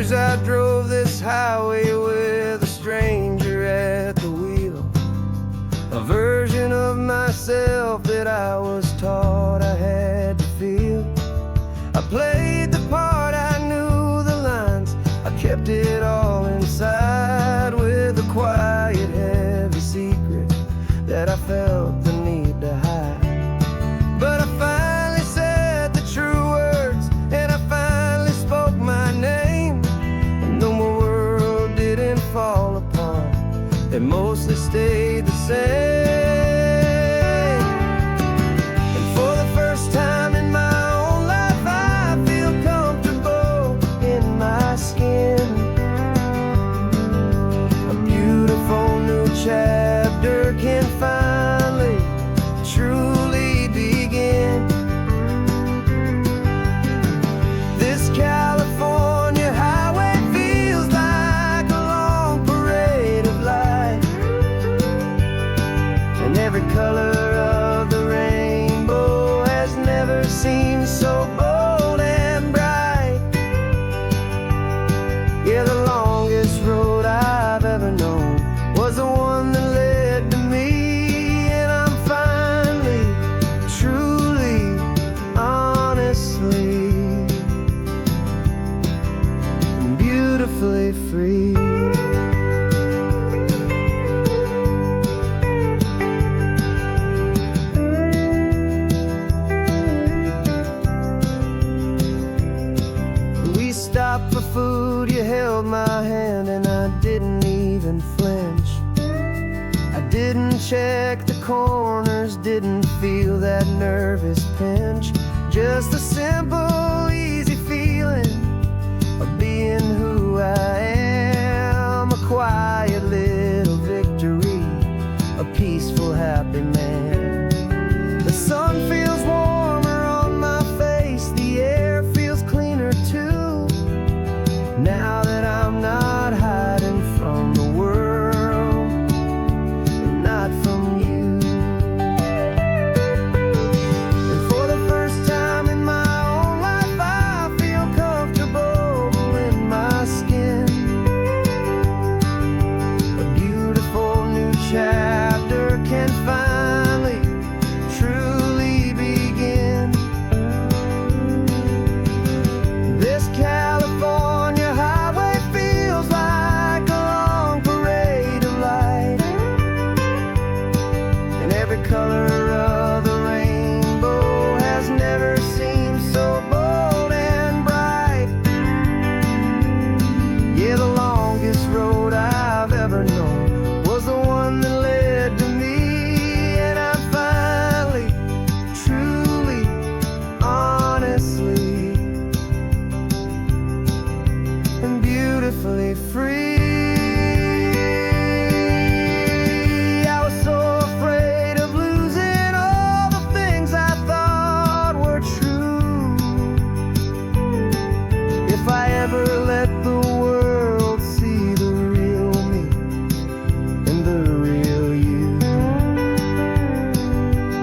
I drove this highway with a stranger at the wheel, a version of myself that I was taught I had to feel. I played the part, I knew the lines, I kept it all inside with a quiet, heavy secret that I felt the need to hide. But I finally said the true words, and I finally spoke my name. Fall apart, it mostly stayed the same. And for the first time in my own life, I feel comfortable in my skin. A beautiful new chapter can finally, truly begin. This California highway feels like a long parade of light, and every color of the rainbow has never seemed so bold and bright. Yeah, the longest road I've ever known was the one that led to me, and I'm finally, truly, honestly, beautifully free. We stopped for food, you held my hand, and I didn't even flinch. I didn't check the corners, didn't feel that nervous pinch. Just a simple, easy feeling of being who I am. A quiet little victory, a peaceful, happy man. The sun feels warmer on my face, the air feels cleaner too, now that I'm not hiding from the world, and not from you. And for the first time in my own life, I feel comfortable in my skin. A beautiful new chapter can finally, truly begin. This California highway feels like a long parade of light, and every color of the rainbow has never seemed so bold and bright. Yeah, the longest road I've ever known was the one that led to me, and I'm finally, truly, honestly, and beautifully free. I was so afraid of losing all the things I thought were true. If I ever let the world see the real me and the real you.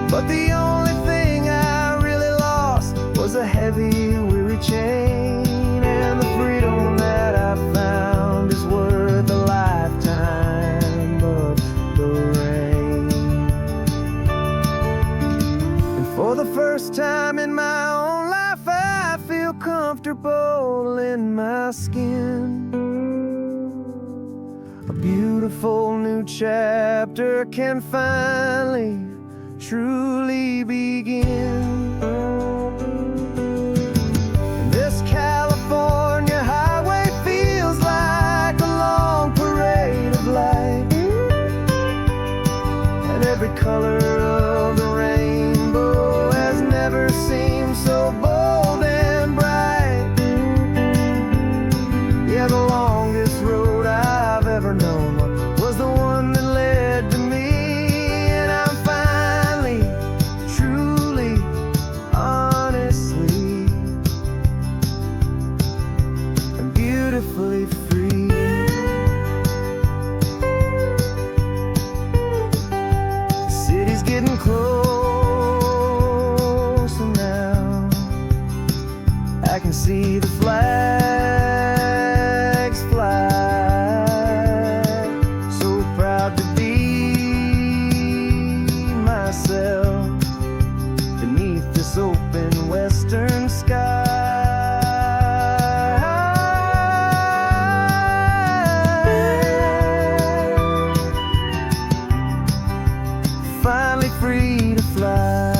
But the only thing I really lost was a heavy, weary chain, and the freedom that I found is worth a lifetime of the rain. And for the first time in my own life, I feel comfortable in my skin. A beautiful new chapter can finally, truly begin. This California highway feels like a long parade of light, and every color of the rainbow has never seemed so bold and bright. Yeah, the longest road I've ever known was the one that led to me, and I'm finally, truly, honestly, and beautifully free. getting close, and now I can see the flags fly. So proud to be myself beneath this open western sky. Finally free to fly.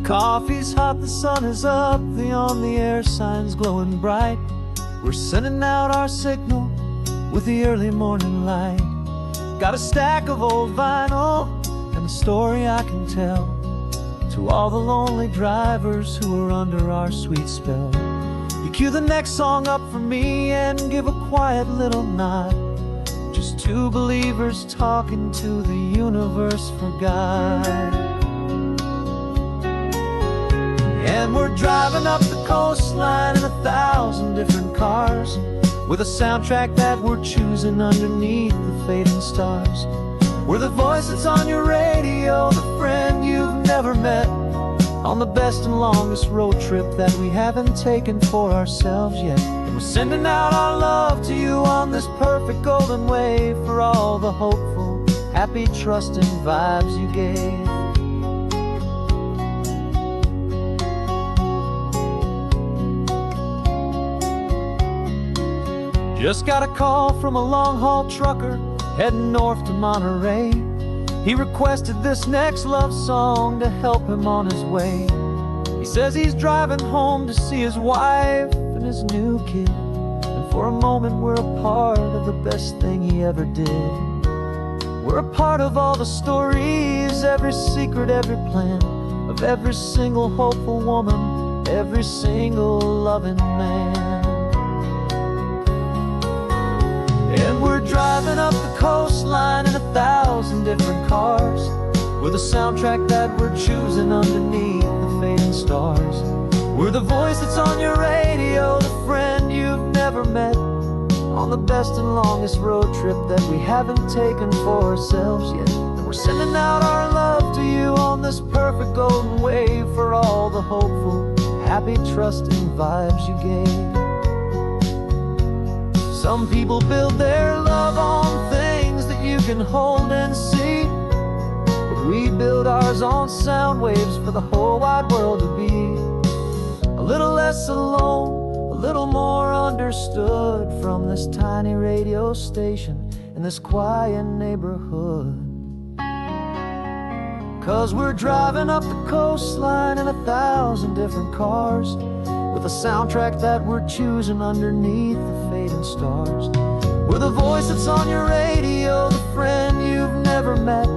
Coffee's hot, the sun is up, the on the air sign's glowing bright. We're sending out our signal with the early morning light. Got a stack of old vinyl and a story I can tell to all the lonely drivers who are under our sweet spell. You cue the next song up for me and give a quiet little nod. Just two believers talking to the universe for God. And we're driving up the coastline in 1,000 different cars, with a soundtrack that we're choosing underneath the fading stars. We're the voice that's on your radio, the friend you've never met, on the best and longest road trip that we haven't taken for ourselves yet. And we're sending out our love to you on this perfect golden wave for all the hopeful, happy, trusting vibes you gave. Just got a call from a long-haul trucker heading north to Monterey. He requested this next love song to help him on his way. He says he's driving home to see his wife and his new kid, and for a moment we're a part of the best thing he ever did. We're a part of all the stories, every secret, every plan, of every single hopeful woman, every single loving man. And we're driving up the coastline in 1,000 different cars, with a soundtrack that we're choosing underneath the fading stars. We're the voice that's on your radio, the friend you've never met, on the best and longest road trip that we haven't taken for ourselves yet. And we're sending out our love to you on this perfect golden wave for all the hopeful, happy, trusting vibes you gave. Some people build their love on things that you can hold and see, but we build ours on sound waves for the whole wide world to be a little less alone, a little more understood from this tiny radio station in this quiet neighborhood. 'Cause we're driving up the coastline in 1,000 different cars, with a soundtrack that we're choosing underneath the fading stars. We're the voice that's on your radio, the friend you've never met,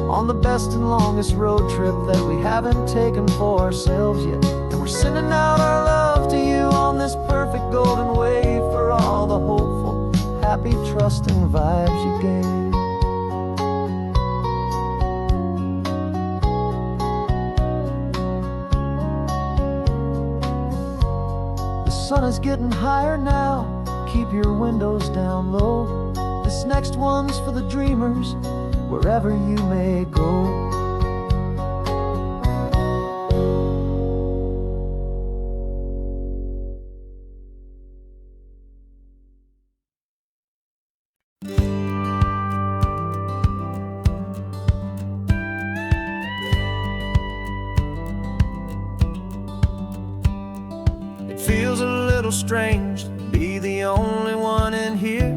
on the best and longest road trip that we haven't taken for ourselves yet. And we're sending out our love to you on this perfect golden wave for all the hopeful, happy, trusting vibes you gave. The sun is getting higher now, keep your windows down low. This next one's for the dreamers, wherever you may go. It feels a little strange to be the only one in here.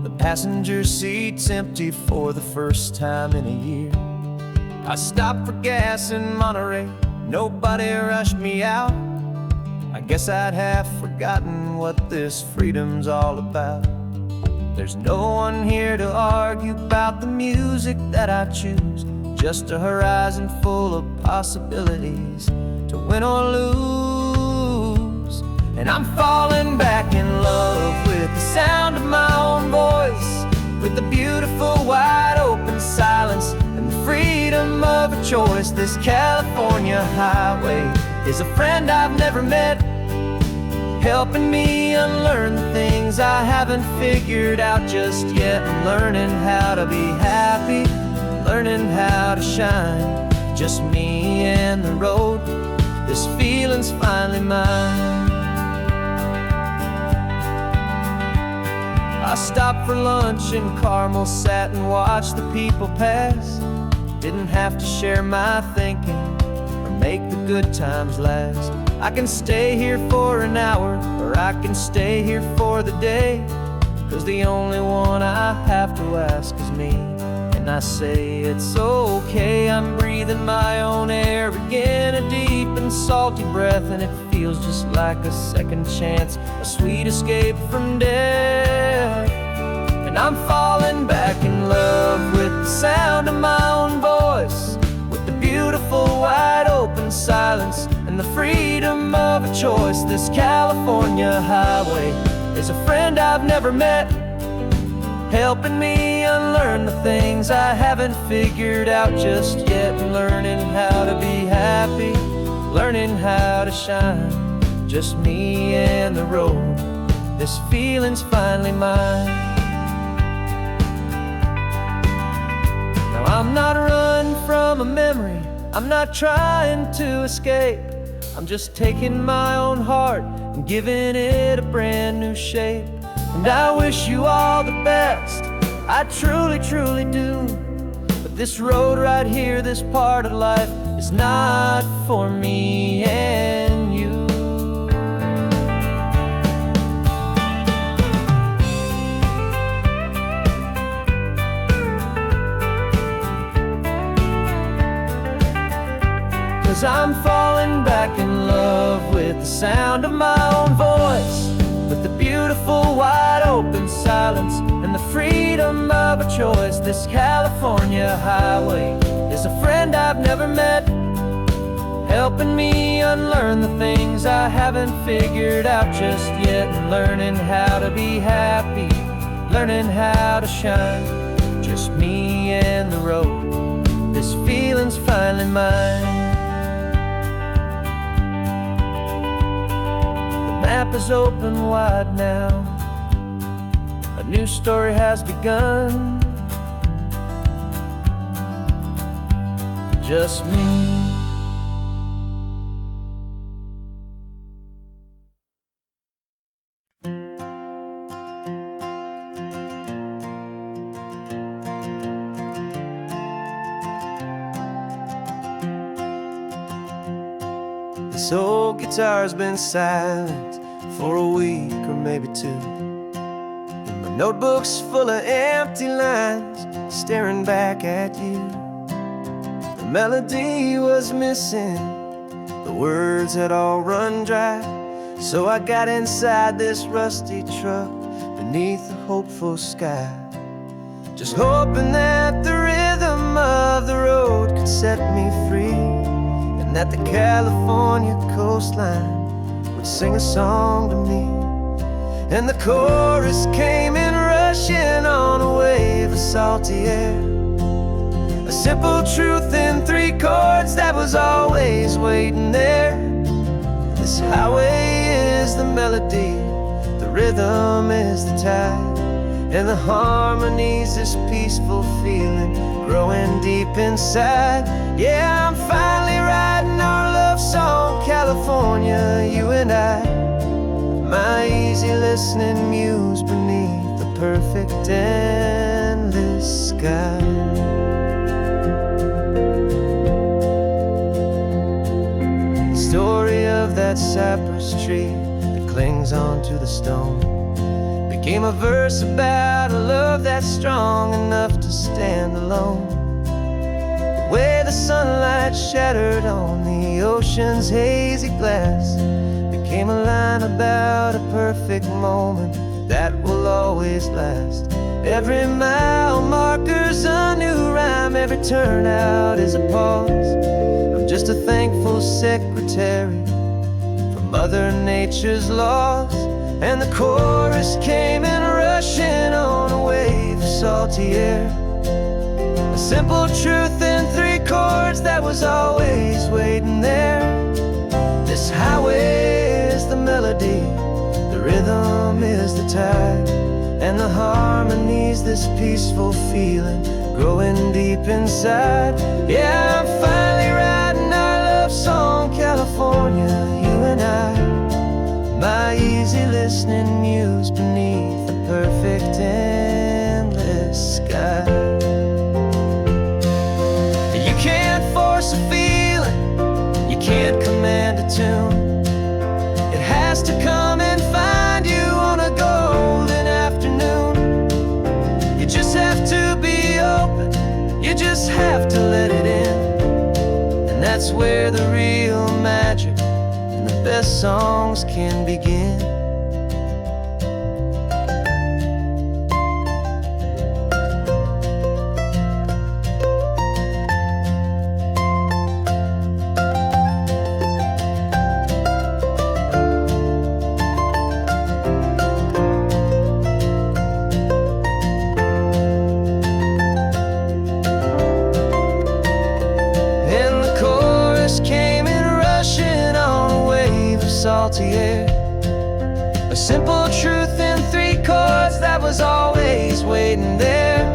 The passenger seat's empty for the first time in a year. I stopped for gas in Monterey, nobody rushed me out. I guess I'd half forgotten what this freedom's all about. There's no one here to argue about the music that I choose, just a horizon full of possibilities to win or lose. And I'm falling back in love with the sound of my own voice, with the beautiful wide open silence and the freedom of a choice. This California highway is a friend I've never met, helping me unlearn the things I haven't figured out just yet. I'm learning how to be happy, learning how to shine, just me and the road. This feeling's finally mine. I stopped for lunch in Carmel, sat and watched the people pass. Didn't have to share my thinking or make the good times last. I can stay here for an hour, or I can stay here for the day, 'cause the only one I have to ask is me. And I say it's okay, I'm breathing my own air again, a deep and salty breath, and it feels just like a second chance, a sweet escape from death. And I'm falling back in love with the sound of my own voice, with the beautiful wide open silence and the freedom of a choice. This California highway is a friend I've never met, helping me unlearn the things I haven't figured out just yet. And learning how to be happy, learning how to shine, just me and the road. This feeling's finally mine. Now I'm not running from a memory, I'm not trying to escape. I'm just taking my own heart and giving it a brand new shape. And I wish you all the best, I truly, truly do. But this road right here, this part of life, is not for me and you. Cause I'm falling back in love with the sound of my own voice, with the beautiful wide open silence and the freedom of a choice. This California highway is a friend I've never met, helping me unlearn the things I haven't figured out just yet. And learning how to be happy, learning how to shine, just me and the road. This feeling's finally mine. The map is open wide now, a new story has begun, just me. This old guitar's been silent for a week or maybe two, and my notebook's full of empty lines staring back at you. The melody was missing, the words had all run dry, so I got inside this rusty truck beneath the hopeful sky, just hoping that the rhythm of the road could set me free, and that the California coastline would sing a song to me. And the chorus came in rushing on a wave of salty air, a simple truth in 3 chords that was always waiting there. This highway is the melody, the rhythm is the tide, and the harmony's this peaceful feeling growing deep inside. Yeah, I'm finally writing our love song, California, you and I, my easy listening muse beneath the perfect endless sky. The story of that cypress tree that clings onto the stone became a verse about a love that's strong enough to stand alone. The way the sunlight shattered on the ocean's hazy glass became a line about a perfect moment that will always last. Every mile marker's a new rhyme, every turnout is a pause. I'm just a thankful secretary for Mother Nature's laws. And the chorus came in rushing on a wave of salty air. A simple truth in 3 chords that was always waiting there. This highway is the melody, the rhythm is the tide, and the harmony's this peaceful feeling growing deep inside. Yeah, I'm finally writing our love song, California, you and I. My easy listening muse beneath the perfect endless sky. You can't force a feeling, you can't command a tune. It has to come and find you on a golden afternoon. You just have to be open, you just have to let it in. And that's where the real magic and the best songs can begin. Salty air, a simple truth in 3 chords that was always waiting there.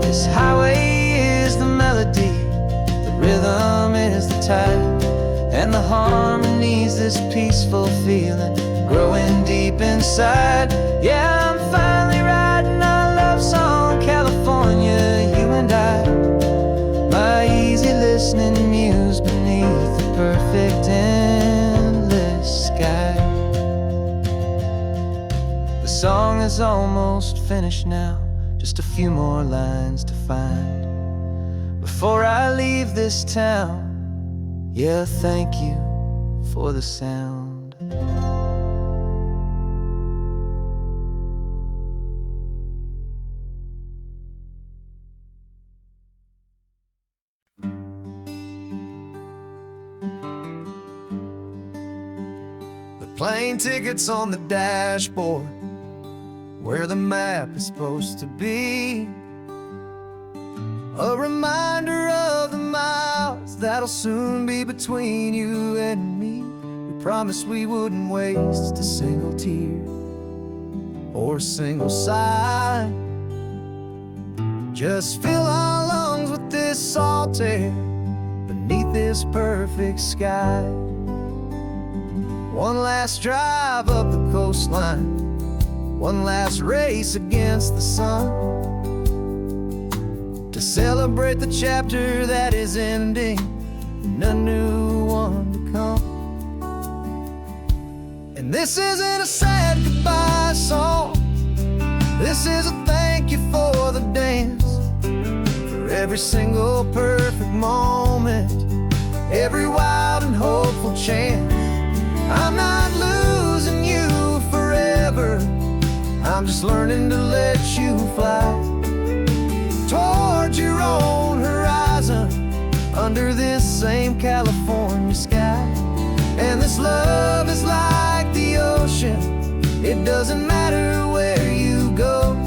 This highway is the melody, the rhythm is the tide, and the harmony's this peaceful feeling growing deep inside. Yeah, I'm finally writing our love song, California, you and I. My easy listening muse beneath the perfect endless sky. The song is almost finished now, just a few more lines to find before I leave this town. Yeah, thank you for the sound. Plane tickets on the dashboard, where the map is supposed to be. A reminder of the miles that'll soon be between you and me. We promised we wouldn't waste a single tear or a single sigh. Just fill our lungs with this salt air beneath this perfect sky. One last drive up the coastline, one last race against the sun, to celebrate the chapter that is ending and a new one to come. And this isn't a sad goodbye song, this is a thank you for the dance, for every single perfect moment, every wild and hopeful chance. I'm not losing you forever, I'm just learning to let you fly toward your own horizon, under this same California sky. And this love is like the ocean, it doesn't matter where you go,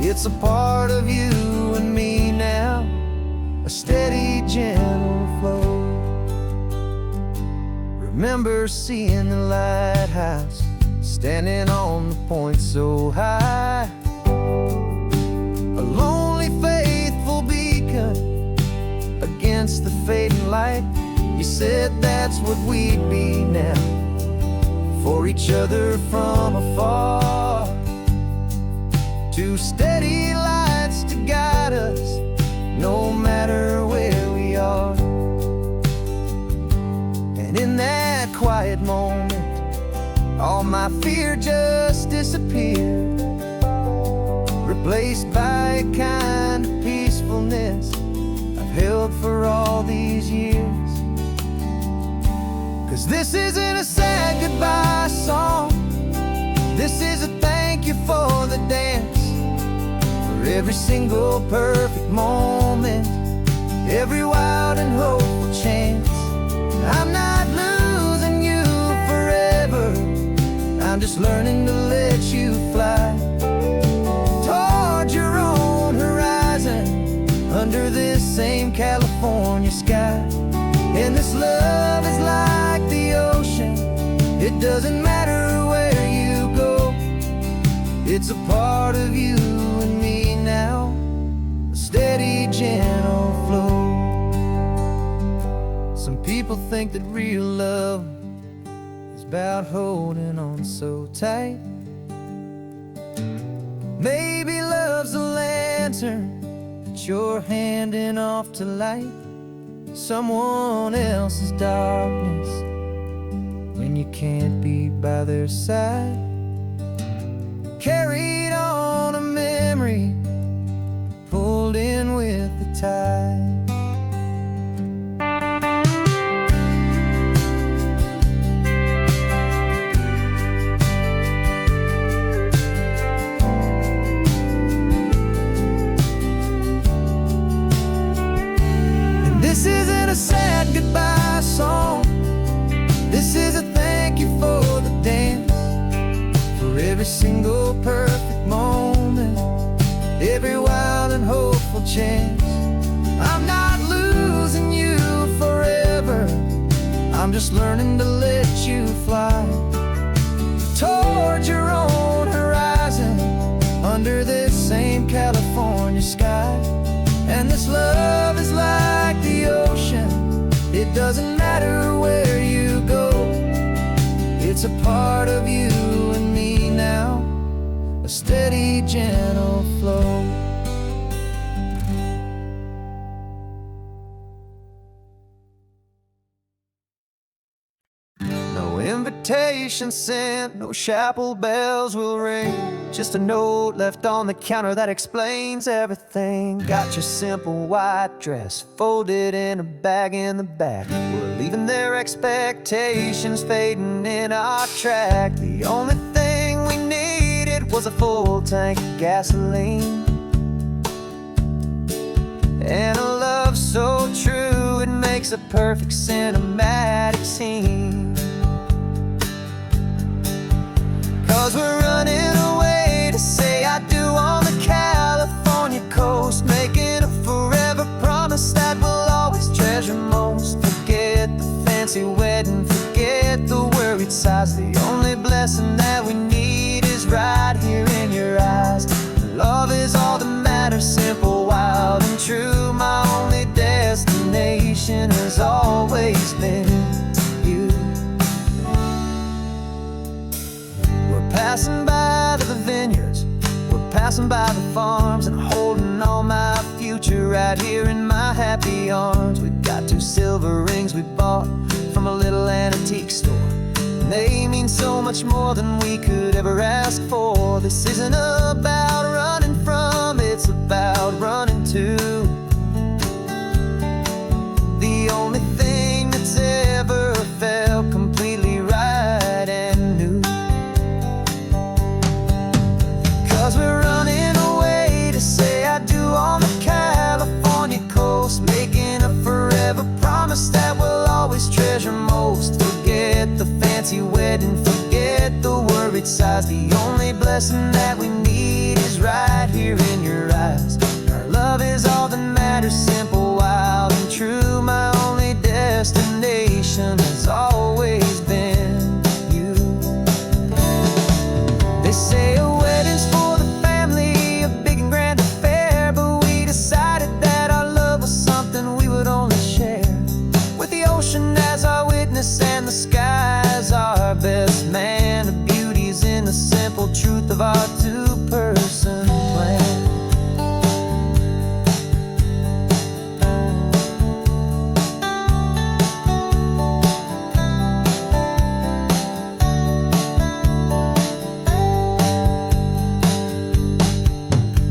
it's a part of you and me now, a steady, gentle flow. Remember seeing the lighthouse, standing on the point so high, a lonely, faithful beacon against the fading light. You said that's what we'd be now, for each other from afar. 2 steady lights to guide us, no matter where we are. And in that quiet moment, all my fear just disappeared, replaced by a kind of peacefulness I've held for all these years. 'Cause this isn't a sad goodbye song, this is a thank for the dance, for every single perfect moment, every wild and hopeful chance. I'm not losing you forever, I'm just learning to let you fly toward your own horizon, under this same California sky. And this love is like the ocean, it doesn't matter where you go, it's a part of you and me now, a steady, gentle flow. Some people think that real love is about holding on so tight. Maybe love's a lantern that you're handing off to light someone else's darkness when you can't be by their side. Carried on a memory, pulled in with the tide. This isn't a sad goodbye song, this is a thank you for the dance, for every single perfect moment, every wild and hopeful chance. I'm not losing you forever, I'm just learning to let you fly toward your own horizon, under this same California sky. And this love is like the ocean, it doesn't matter where you go, it's a part of you and me now, a steady, gentle flow. No invitation sent, no chapel bells will ring, just a note left on the counter that explains everything. Got your simple white dress folded in a bag in the back. We're leaving their expectations fading in our track. The only thing we needed was a full tank of gasoline, and a love so true it makes a perfect cinematic scene. 'Cause we're running away to say I do on the California coast, making a forever promise that we'll always treasure most. Forget the fancy wedding, forget the worried sighs. The only blessing that we need is right here in your eyes. Love is all that matters, simple, wild and true. My only destination has always been you. We're passing by the vineyards, we're passing by the farms, and holding all my future right here in my happy arms. We've got 2 silver rings we bought from a little antique store, and they mean so much more than we could ever ask for. This isn't about running from, it's about running to the only thing that's ever felt completely right and new. 'Cause we're running away to say I do on the California coast, making a forever promise that we'll always treasure most. Forget the fancy wedding, forget the worried sighs. The only blessing that we need is right here in your eyes. Our love is all that matters, simple, wild and true. My only destination has always been you. They say a wedding's for the family, a big and grand affair, but we decided that our love was something we would only share with the ocean as our witness and the sky as our best man. The beauty's in the simple truth of our 2-person plan.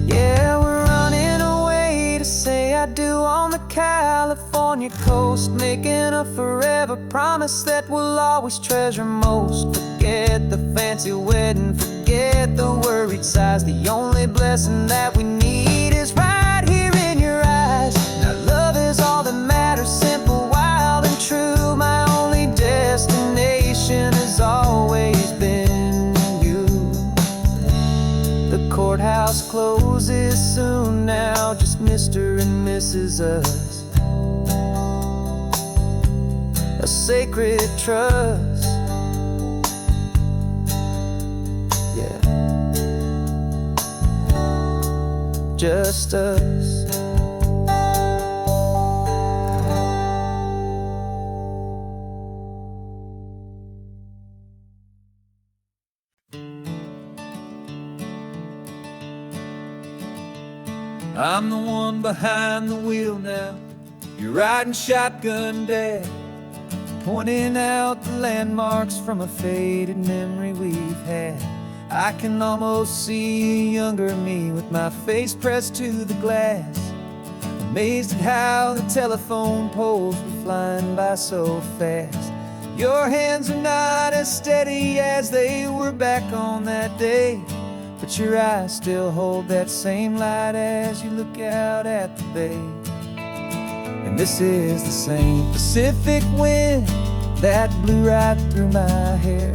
Yeah, we're running away to say I do on the California coast, making a forever promise that we'll always treasure most. Forget the fancy wedding, forget forget the worried sighs. The only blessing that we need is right here in your eyes. Now love is all that matters, simple, wild, and true. My only destination has always been you. The courthouse closes soon now, just Mr. and Mrs. Us. A sacred trust, yeah, just us. I'm the one behind the wheel now. You're riding shotgun, Dad, pointing out the landmarks from a faded memory we've had. I can almost see a younger me with my face pressed to the glass, amazed at how the telephone poles were flying by so fast. Your hands are not as steady as they were back on that day, but your eyes still hold that same light as you look out at the bay. And this is the same Pacific wind that blew right through my hair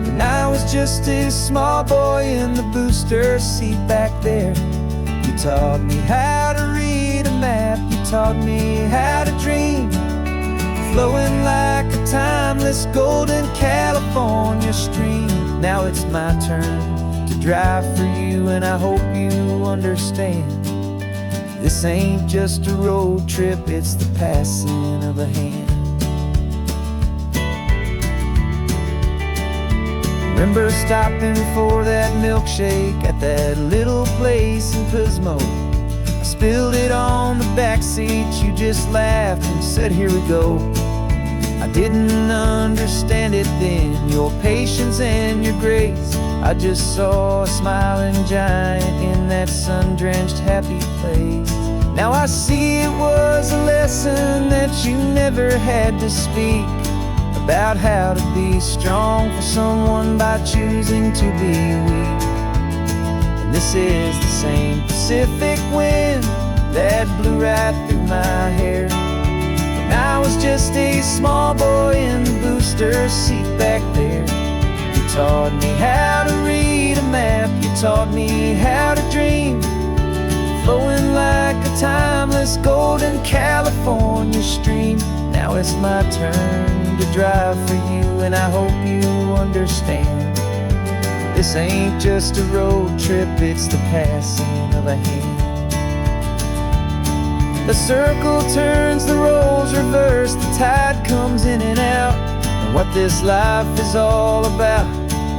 when I was just a small boy in the booster seat back there. You taught me how to read a map, you taught me how to dream, flowing like a timeless golden California stream. Now it's my turn to drive for you, and I hope you understand. This ain't just a road trip, it's the passing of a hand. Remember stopping for that milkshake at that little place in Pismo? I spilled it on the back seat, you just laughed and said, here we go. I didn't understand it then, your patience and your grace. I just saw a smiling giant in that sun-drenched happy place. Now I see it was a lesson that you never had to speak, about how to be strong for someone by choosing to be weak. And this is the same Pacific wind that blew right through my hair when I was just a small boy in the booster seat back there. You taught me how to read a map, you taught me how to dream, flowing like a timeless golden California stream. Now it's my turn to drive for you, and I hope you understand. This ain't just a road trip, it's the passing of a hand. The circle turns, the roles reverse, the tide comes in and out. And what this life is all about,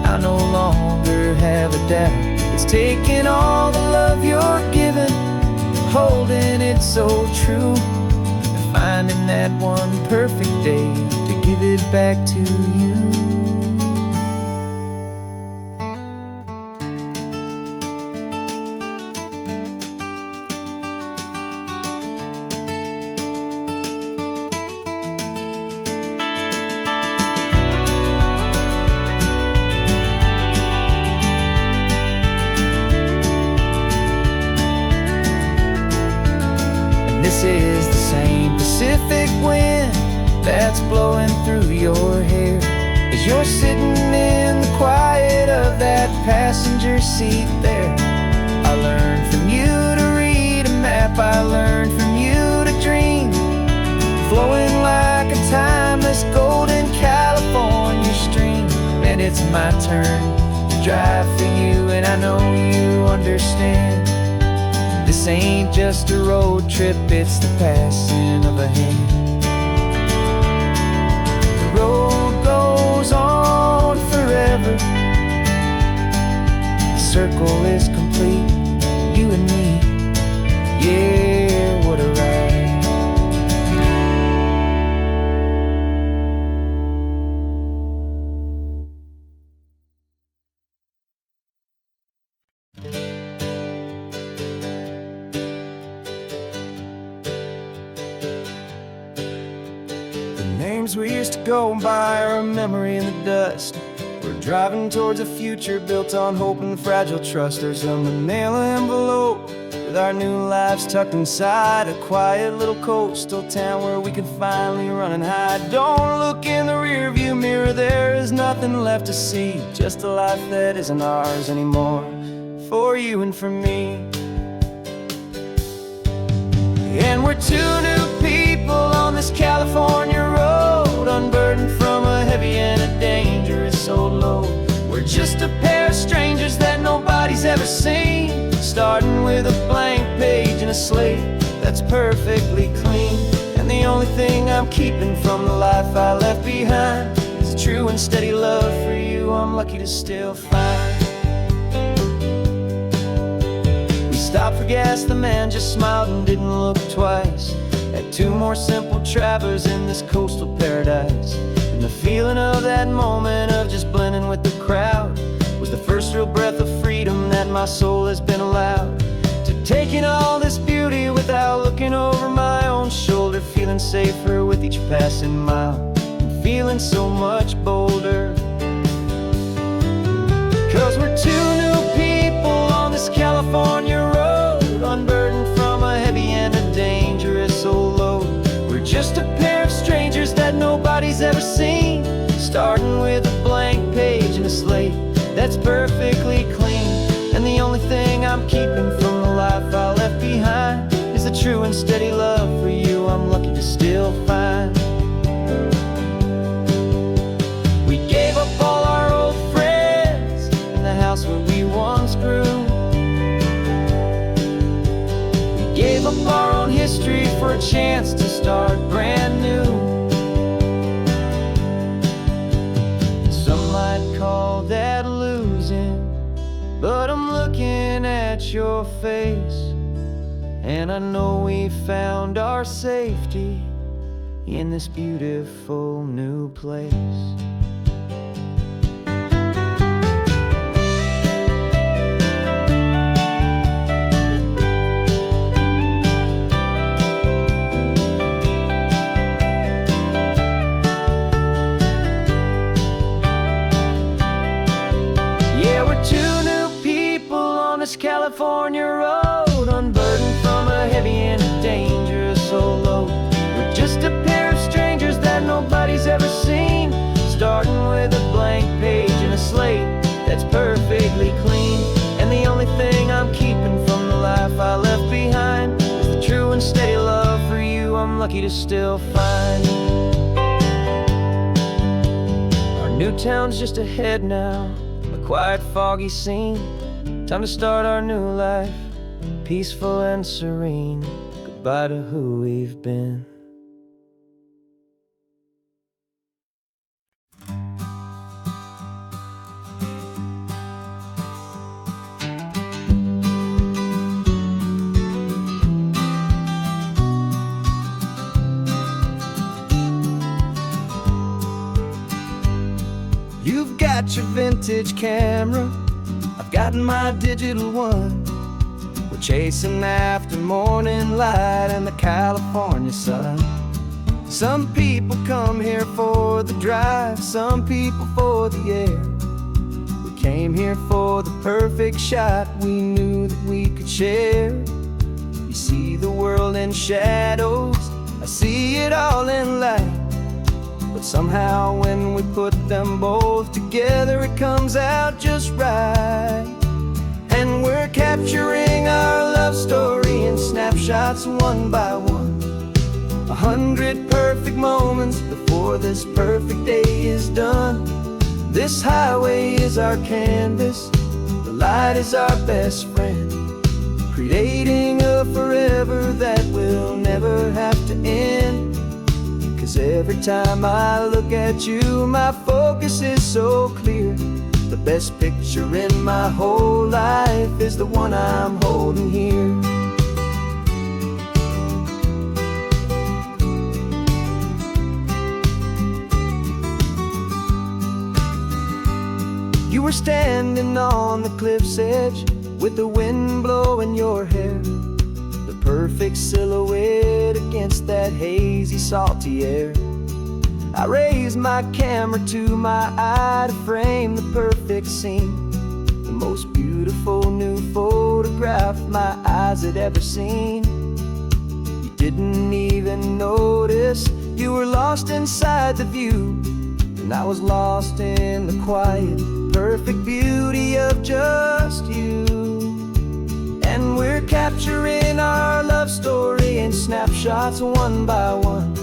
I no longer have a doubt. It's taking all the love you're giving, holding it so true, and finding that one perfect day to give it back to you. This is the same Pacific wind that's blowing through your hair as you're sitting in the quiet of that passenger seat there. I learned from you to read a map, I learned from you to dream, flowing like a timeless golden California stream. And it's my turn to drive for you, and I know you understand. This ain't just a road trip, it's the passing of a hand. The road goes on forever, the circle is complete, you and me, yeah, what a ride. Names we used to go by are a memory in the dust. We're driving towards a future built on hope and fragile trust. There's a manila envelope with our new lives tucked inside, a quiet little coastal town where we can finally run and hide. Don't look in the rearview mirror, there is nothing left to see, just a life that isn't ours anymore, for you and for me. And we're two new people on this California road, unburdened from a heavy and a dangerous old load. We're just a pair of strangers that nobody's ever seen, starting with a blank page and a slate that's perfectly clean. And the only thing I'm keeping from the life I left behind is a true and steady love for you I'm lucky to still find. We stopped for gas, the man just smiled and didn't look twice. Had two more simple travelers in this coastal paradise. And the feeling of that moment of just blending with the crowd was the first real breath of freedom that my soul has been allowed to take in all this beauty without looking over my own shoulder, feeling safer with each passing mile and feeling so much bolder. 'Cause we're two new people on this California road, unburdened from a heavy and a dangerous old load. We're just a pair of strangers that nobody's ever seen, starting with a blank page and a slate that's perfectly clean. And the only thing I'm keeping from the life I left behind is a true and steady love for you I'm lucky to still find. We gave up all our old friends in the house where we once grew. We gave up our own history for a chance to start brand new. Some might call that losing, but I'm looking at your face, and I know we found our safety in this beautiful new place. California road, unburdened from a heavy and a dangerous old load. We're just a pair of strangers that nobody's ever seen, starting with a blank page and a slate that's perfectly clean. And the only thing I'm keeping from the life I left behind is the true and steady love for you I'm lucky to still find. Our new town's just ahead now, a quiet foggy scene. Time to start our new life, peaceful and serene. Goodbye to who we've been. You've got your vintage camera, I've gotten my digital one. We're chasing after morning light and the California sun. Some people come here for the drive, some people for the air. We came here for the perfect shot we knew that we could share. You see the world in shadows, I see it all in light. But somehow when we put them both together, it comes out just right. And we're capturing our love story in snapshots one by one. 100 perfect moments before this perfect day is done. This highway is our canvas, the light is our best friend, creating a forever that will never have to end. 'Cause every time I look at you, my focus is so clear. The best picture in my whole life is the one I'm holding here. You were standing on the cliff's edge with the wind blowing your hair, the perfect silhouette against that hazy, salty air. I raised my camera to my eye to frame the perfect scene, the most beautiful new photograph my eyes had ever seen. You didn't even notice you were lost inside the view, and I was lost in the quiet, perfect beauty of just you. And we're capturing our love story in snapshots one by one,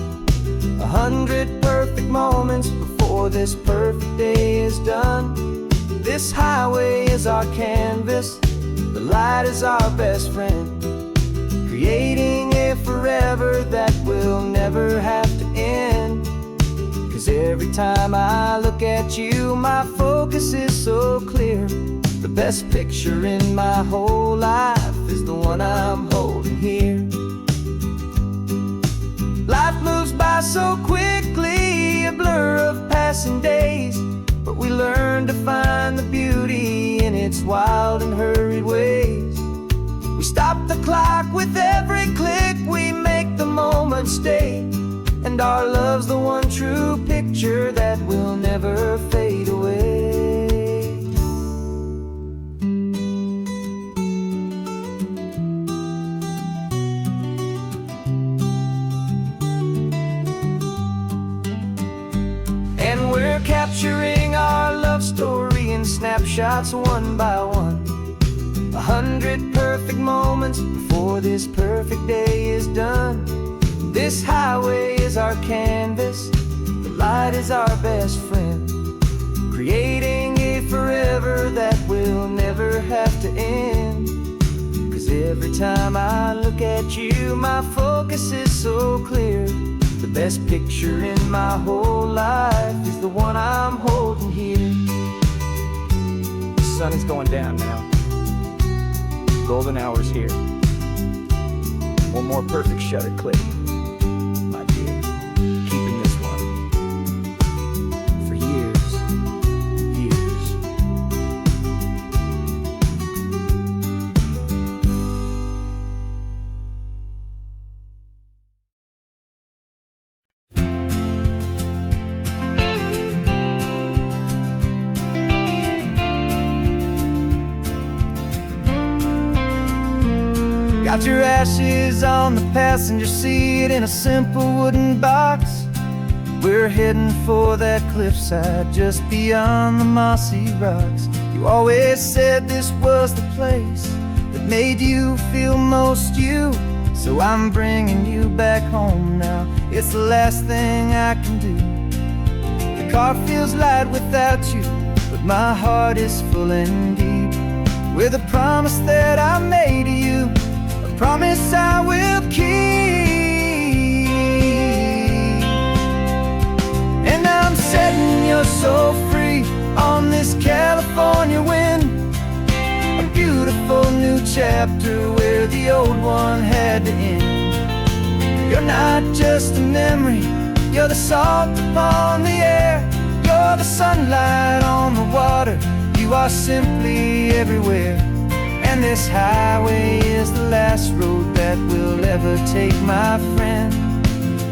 100 perfect moments before this perfect day is done. This highway is our canvas, the light is our best friend, creating a forever that will never have to end. 'Cause every time I look at you, my focus is so clear. The best picture in my whole life is the one I'm holding here. Life moves by so quickly, a blur of passing days, but we learn to find the beauty in its wild and hurried ways. We stop the clock with every click, we make the moment stay, and our love's the one true picture that will never fade away. And we're capturing our love story in snapshots one by one, 100 perfect moments before this perfect day is done. This highway is our canvas, the light is our best friend, creating a forever that will never have to end. 'Cause every time I look at you, my focus is so clear. The best picture in my whole life is the one I'm holding here. The sun is going down now. Golden hour's here. One more perfect shutter click, my dear. Keeping this one for years, years. Got your ashes on the passenger seat in a simple wooden box. We're heading for that cliffside just beyond the mossy rocks. You always said this was the place that made you feel most you, so I'm bringing you back home now. It's the last thing I can do. The car feels light without you, but my heart is full and deep with a promise that I made to you, promise I will keep. And I'm setting your soul free on this California wind, a beautiful new chapter where the old one had to end. You're not just a memory, you're the salt upon the air, you're the sunlight on the water, you are simply everywhere. And this highway is the last road that we'll ever take, my friend.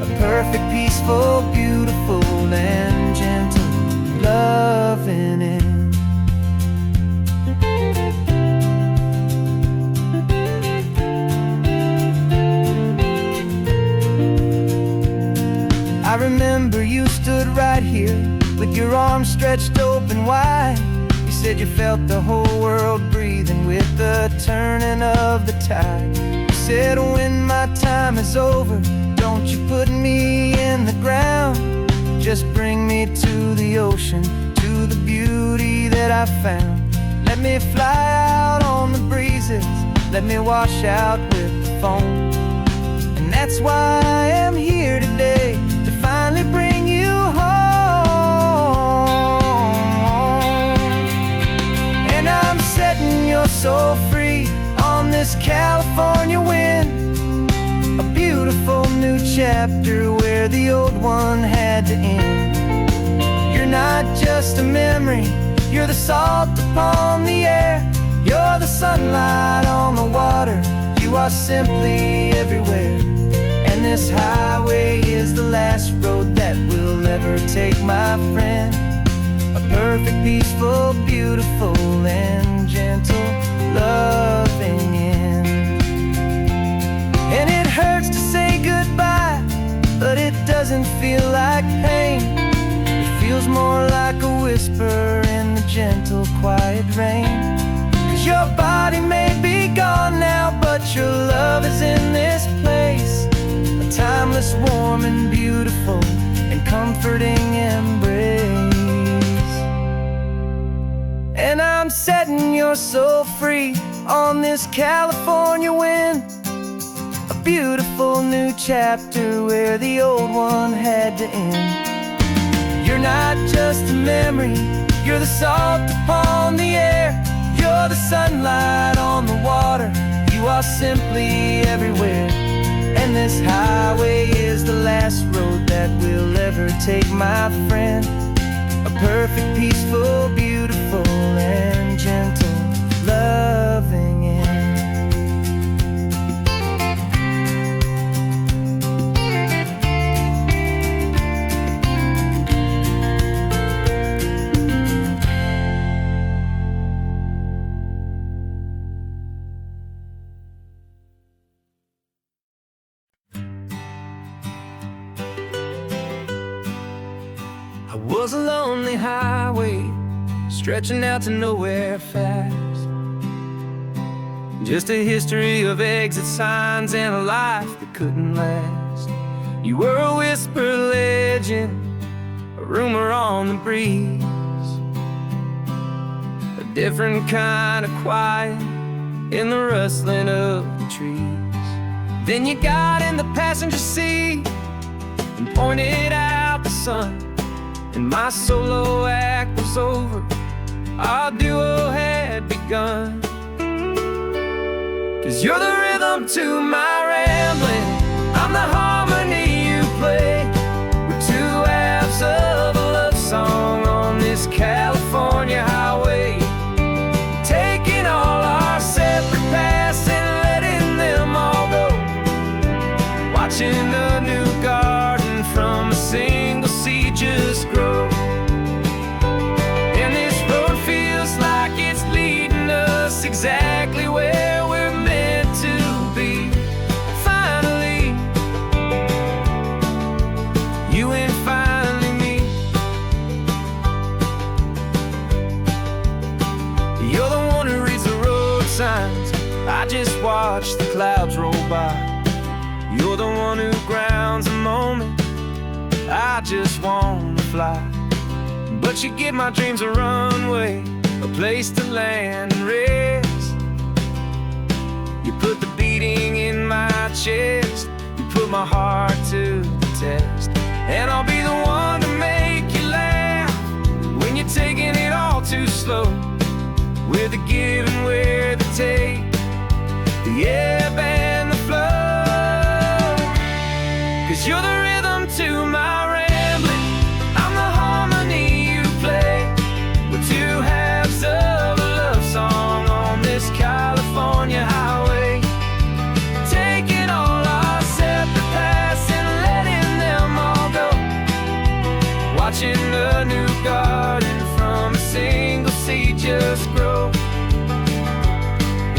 A perfect, peaceful, beautiful, and gentle loving end. I remember you stood right here with your arms stretched open wide. Said you felt the whole world breathing with the turning of the tide. You said when my time is over, don't you put me in the ground, just bring me to the ocean, to the beauty that I found. Let me fly out on the breezes, let me wash out with the foam. And that's why I am here today, to finally bring you home. Setting your soul free on this California wind, a beautiful new chapter where the old one had to end. You're not just a memory, you're the salt upon the air, you're the sunlight on the water, you are simply everywhere. And this highway is the last road that we'll ever take, my friend. A perfect, peaceful, beautiful, and gentle, loving end. And it hurts to say goodbye, but it doesn't feel like pain. It feels more like a whisper in the gentle, quiet rain. 'Cause your body may be gone now, but your love is in this place. A timeless, warm, and beautiful, and comforting embrace. And I'm setting your soul free on this California wind. A beautiful new chapter where the old one had to end. You're not just a memory, you're the salt upon the air. You're the sunlight on the water, you are simply everywhere. And this highway is the last road that we'll ever take, my friend. A perfect, peaceful, beautiful, and gentle, loving end. I was a lonely highway, stretching out to nowhere fast. Just a history of exit signs and a life that couldn't last. You were a whisper legend, a rumor on the breeze, a different kind of quiet in the rustling of the trees. Then you got in the passenger seat and pointed out the sun, and my solo act was over, our duo had begun. 'Cause you're the rhythm to my rambling, I'm the harmony you play. We're two halves of a love song on this California highway, taking all our separate paths and letting them all go. Watching a new garden from a single seed just grow. And this road feels like it's leading us exactly where we're meant to be. Finally, you and finally me. You're the one who reads the road signs, I just watch the clouds roll by. You're the one who grounds a moment, I just wanna fly. But you give my dreams a runway, a place to land and rest. You put the beating in my chest, you put my heart to the test. And I'll be the one to make you laugh when you're taking it all too slow. With the give and we're the take, the ebb and the flow. 'Cause you're the rhythm to my rambling, I'm the harmony you play. We're two halves of a love song on this California highway, taking all our separate paths and letting them all go. Watching a new garden from a single seed just grow.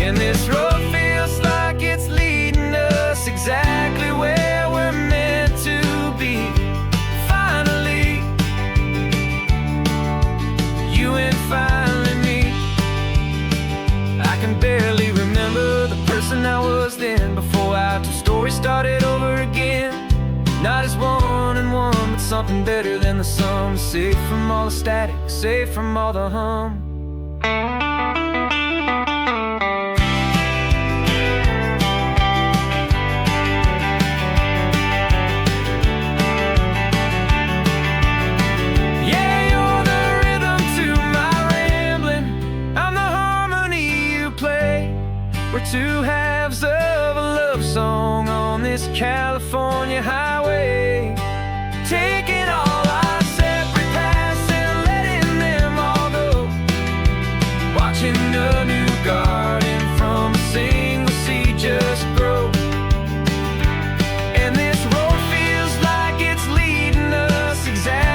And this road feels like it's leading us exactly where we're meant to be. Finally, you and finally me. I can barely remember the person I was then, before our two stories started over again. Not as one and one, but something better than the sum. Safe from all the static, safe from all the hum. We're two halves of a love song on this California highway, taking all our separate paths and letting them all go. Watching a new garden from a single seed just grow. And this road feels like it's leading us exactly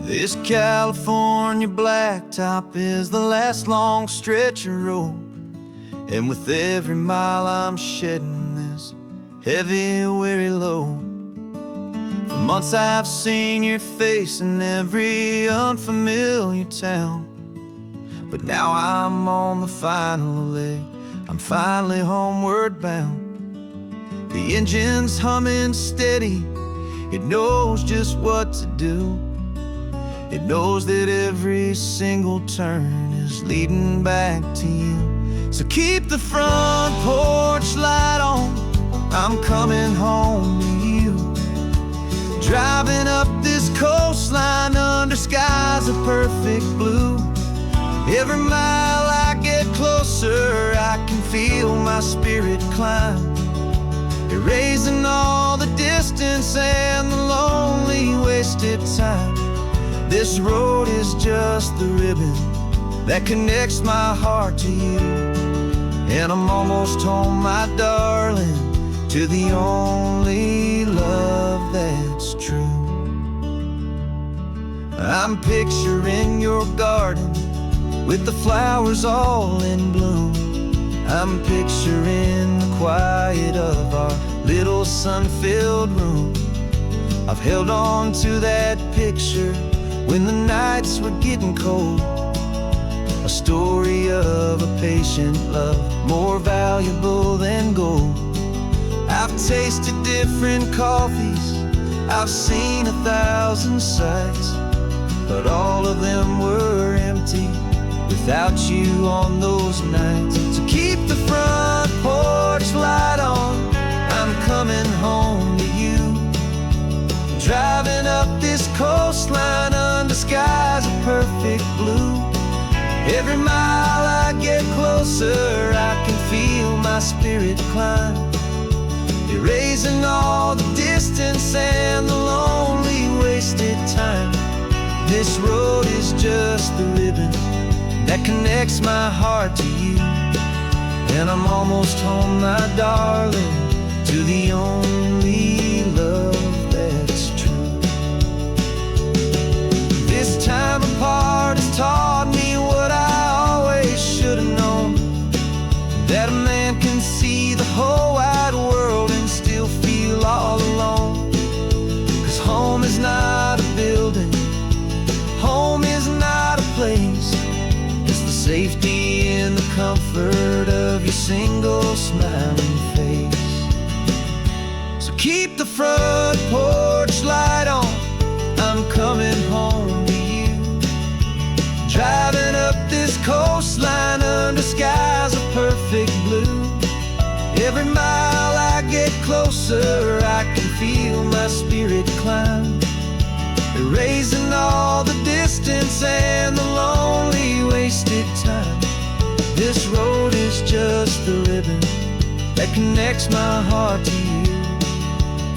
This California blacktop is the last long stretch of road, and with every mile I'm shedding this heavy, weary load. For months I've seen your face in every unfamiliar town, but now I'm on the final leg, I'm finally homeward bound. The engine's humming steady, it knows just what to do. It knows that every single turn is leading back to you. So keep the front porch light on, I'm coming home to you. Driving up this coastline under skies of perfect blue. Every mile I get closer, I can feel my spirit climb, erasing all the distance and the lonely wasted time. This road is just the ribbon that connects my heart to you, and I'm almost home, my darling, to the only love that's true. I'm picturing your garden with the flowers all in bloom. I'm picturing the quiet of our little sun-filled room. I've held on to that picture when the nights were getting cold, a story of a patient love more valuable than gold. I've tasted different coffees, I've seen 1,000 sights, but all of them were empty without you on those nights. So keep the front porch light on, I'm coming home to you. Driving up this coastline under skies of perfect blue. Every mile I get closer, I can feel my spirit climb, erasing all the distance and the lonely wasted time. This road is just the ribbon that connects my heart to you, and I'm almost home, my darling, to the only love that's true. This time apart has taught me what I always should have known, that a man can see the whole wide world and still feel all alone. 'Cause home is not a building, home is not a place, it's the safety and the comfort of your single smiling face. So keep the front porch light on, I'm coming home to you. Driving up this coastline under skies of perfect blue. Every mile I get closer, I can feel my spirit climb, erasing all the distance and the lonely wasted time. This road is just the ribbon that connects my heart to you,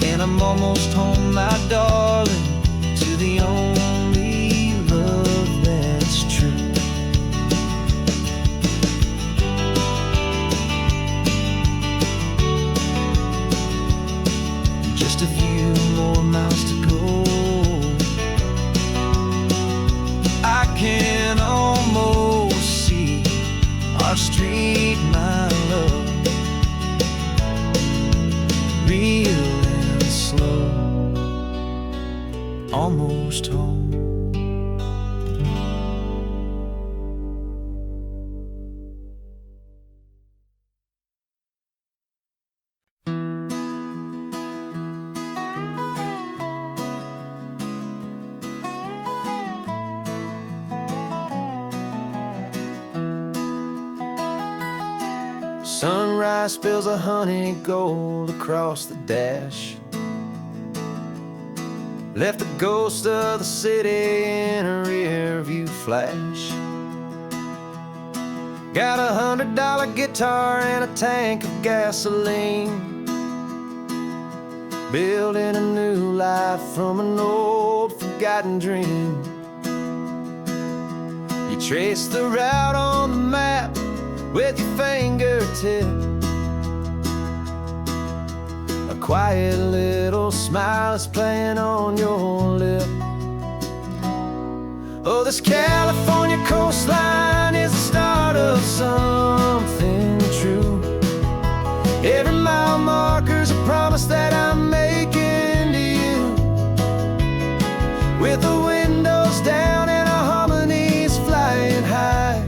and I'm almost home, my darling, to the only love that's true. Just a few more miles to go, I can almost see our street, my love, real and slow, almost home. Sunrise spills a honey gold across the dash, left the ghost of the city in a rear view flash. Got a $100 guitar and a tank of gasoline, building a new life from an old forgotten dream. You trace the route on the map with your fingertip, a quiet little smile is playing on your lip. Oh, this California coastline is the start of something true. Every mile marker's a promise that I'm making to you. With the windows down and our harmonies flying high,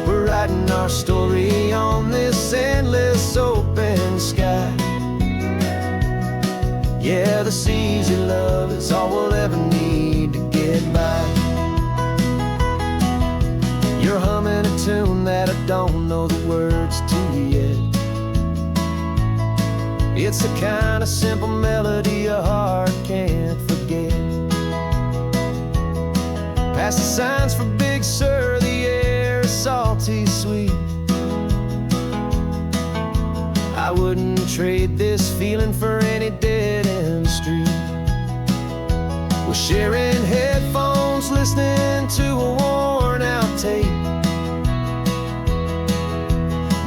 we're writing our story on this endless open sky. Yeah, this easy love is all we'll ever need to get by. You're humming a tune that I don't know the words to yet. It's the kind of simple melody a heart can't forget. Past the signs for Big Sur, the air is salty sweet. I wouldn't trade this feeling for any dead-end street. We're sharing headphones, listening to a worn-out tape,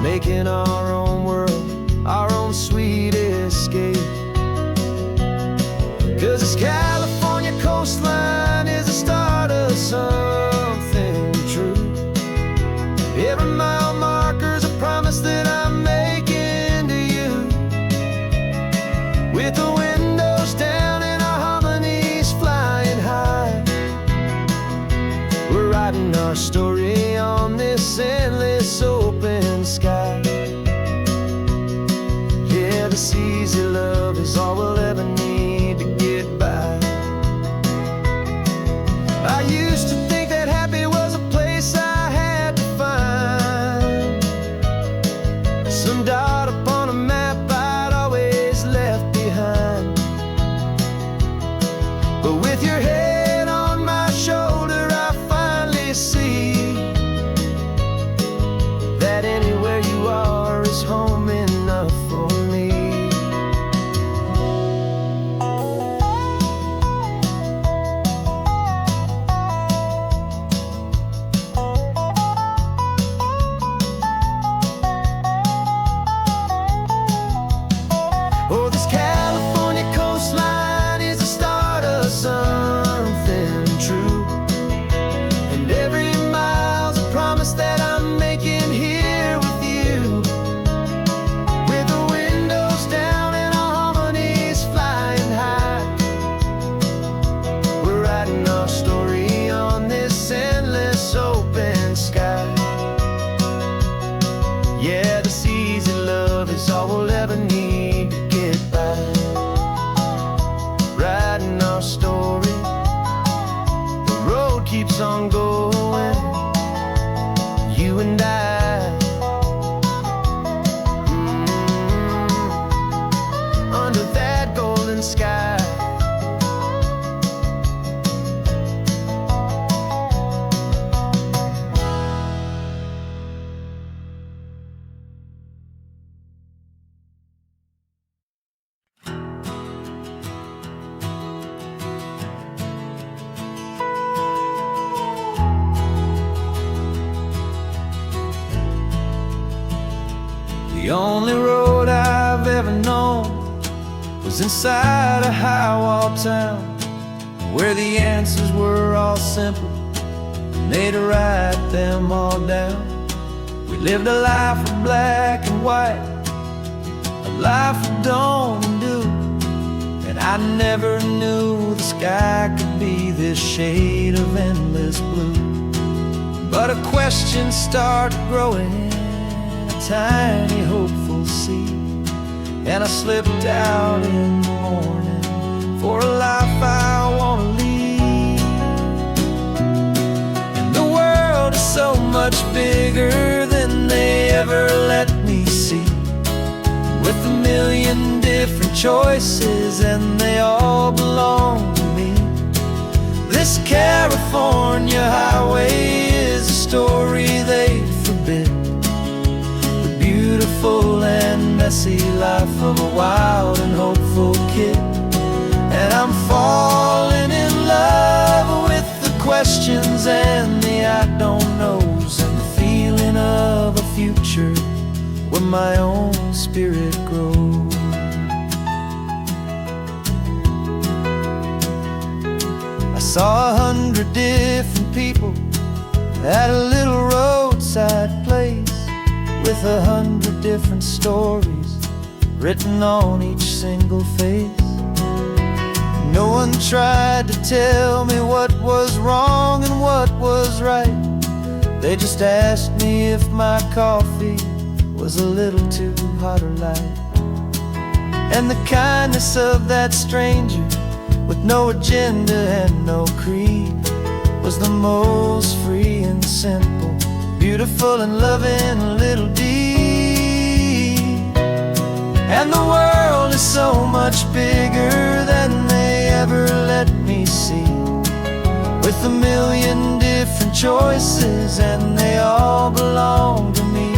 making our own world, our own sweet escape. 'Cause this California coastline is the start of something true. Every mile marker's a promise that I'm making to you. With the windows down and our harmonies flying high, we're writing our story on this endless open sky. Yeah, this easy love is all we'll ever need to get by. I used to think that happy was a place I had to find, some dot upon a map I'd always left behind. But with your head on my shoulder, I finally see that anywhere you are is home enough for me. Oh, this California coastline is the start of something true. And every mile's a promise that I'm making here with you. With the windows down and our harmonies flying high, we're writing our story on this endless open sky. Yeah, this easy love is all we'll ever need to get by. Writing our story, the road keeps on going, you and I. Under that golden sky. The only road I've ever known was inside a high-wall town, where the answers were all simple, and they'd write them all down. We lived a life of black and white, a life of don't and do, and I never knew the sky could be this shade of endless blue. But a question started growing, tiny hopeful seed, and I slipped out in the morning for a life I want to lead. And the world is so much bigger than they ever let me see, with a million different choices and they all belong to me. This California highway is a story they forbid, beautiful and messy life of a wild and hopeful kid. And I'm falling in love with the questions and the I don't knows, and the feeling of a future where my own spirit grows. I saw 100 100 different people at a little roadside place, with 100 different stories written on each single face. No one tried to tell me what was wrong and what was right. They just asked me if my coffee was a little too hot or light. And the kindness of that stranger, with no agenda and no creed, was the most free and simple, beautiful and loving little deed. And the world is so much bigger than they ever let me see, with a million different choices and they all belong to me.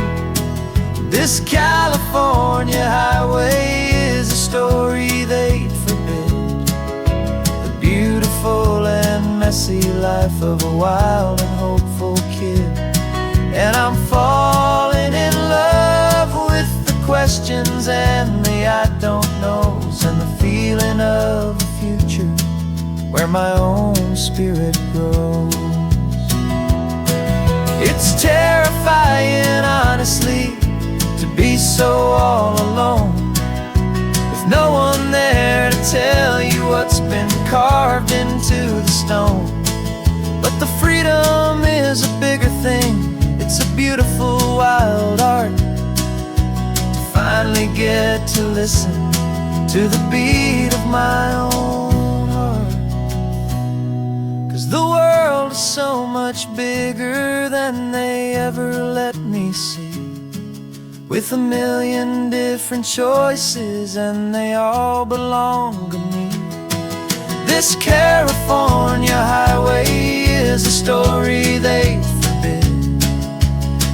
This California highway is a story they'd forbid, the beautiful and messy life of a wild and hopeful kid. And I'm falling in love with the questions and the I don't knows, and the feeling of a future where my own spirit grows. It's terrifying, honestly, to be so all alone, with no one there to tell you what's been carved into the stone. But the freedom is a bigger thing. It's a beautiful wild art to finally get to listen to the beat of my own heart. 'Cause the world is so much bigger than they ever let me see, with a million different choices and they all belong to me. This California highway is a story they forbid,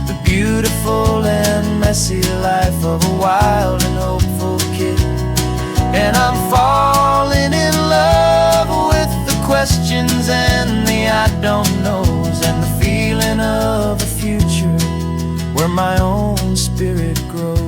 the beautiful and messy life of a wild and hopeful kid. And I'm falling in love with the questions and the I don't knows, and the feeling of a future where my own spirit grows.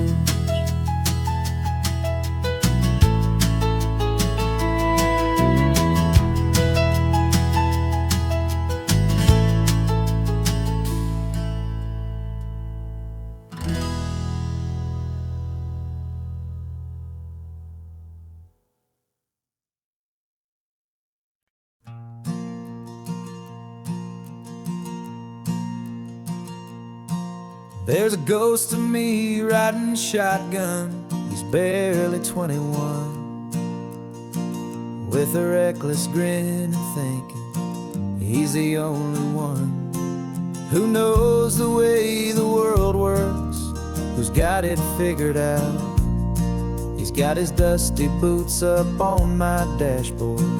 There's a ghost of me riding shotgun. He's barely 21, with a reckless grin and thinking he's the only one who knows the way the world works, who's got it figured out. He's got his dusty boots up on my dashboard,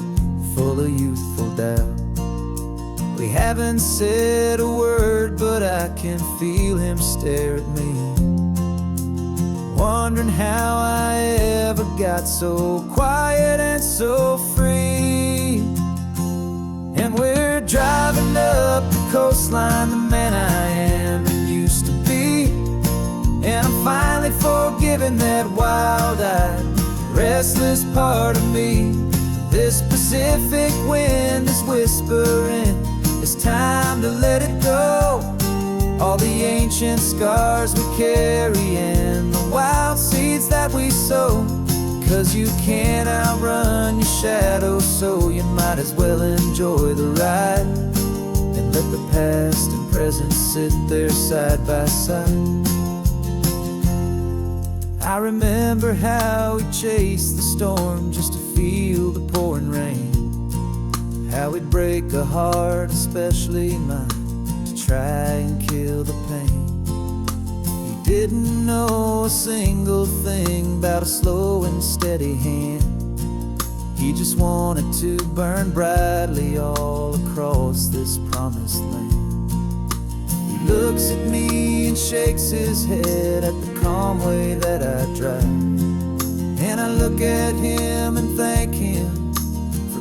full of youthful doubt. We haven't said a word, but I can feel him stare at me, wondering how I ever got so quiet and so free. And we're driving up the coastline, the man I am and used to be. And I'm finally forgiving that wild-eyed, restless part of me. This Pacific wind is whispering, it's time to let it go. All the ancient scars we carry and the wild seeds that we sow. 'Cause you can't outrun your shadow, so you might as well enjoy the ride and let the past and present sit there side by side. I remember how we chased the storm just to feel the pouring rain, how we'd break a heart, especially mine, to try and kill the pain. He didn't know a single thing about a slow and steady hand. He just wanted to burn brightly all across this promised land. He looks at me and shakes his head at the calm way that I drive, and I look at him and thank him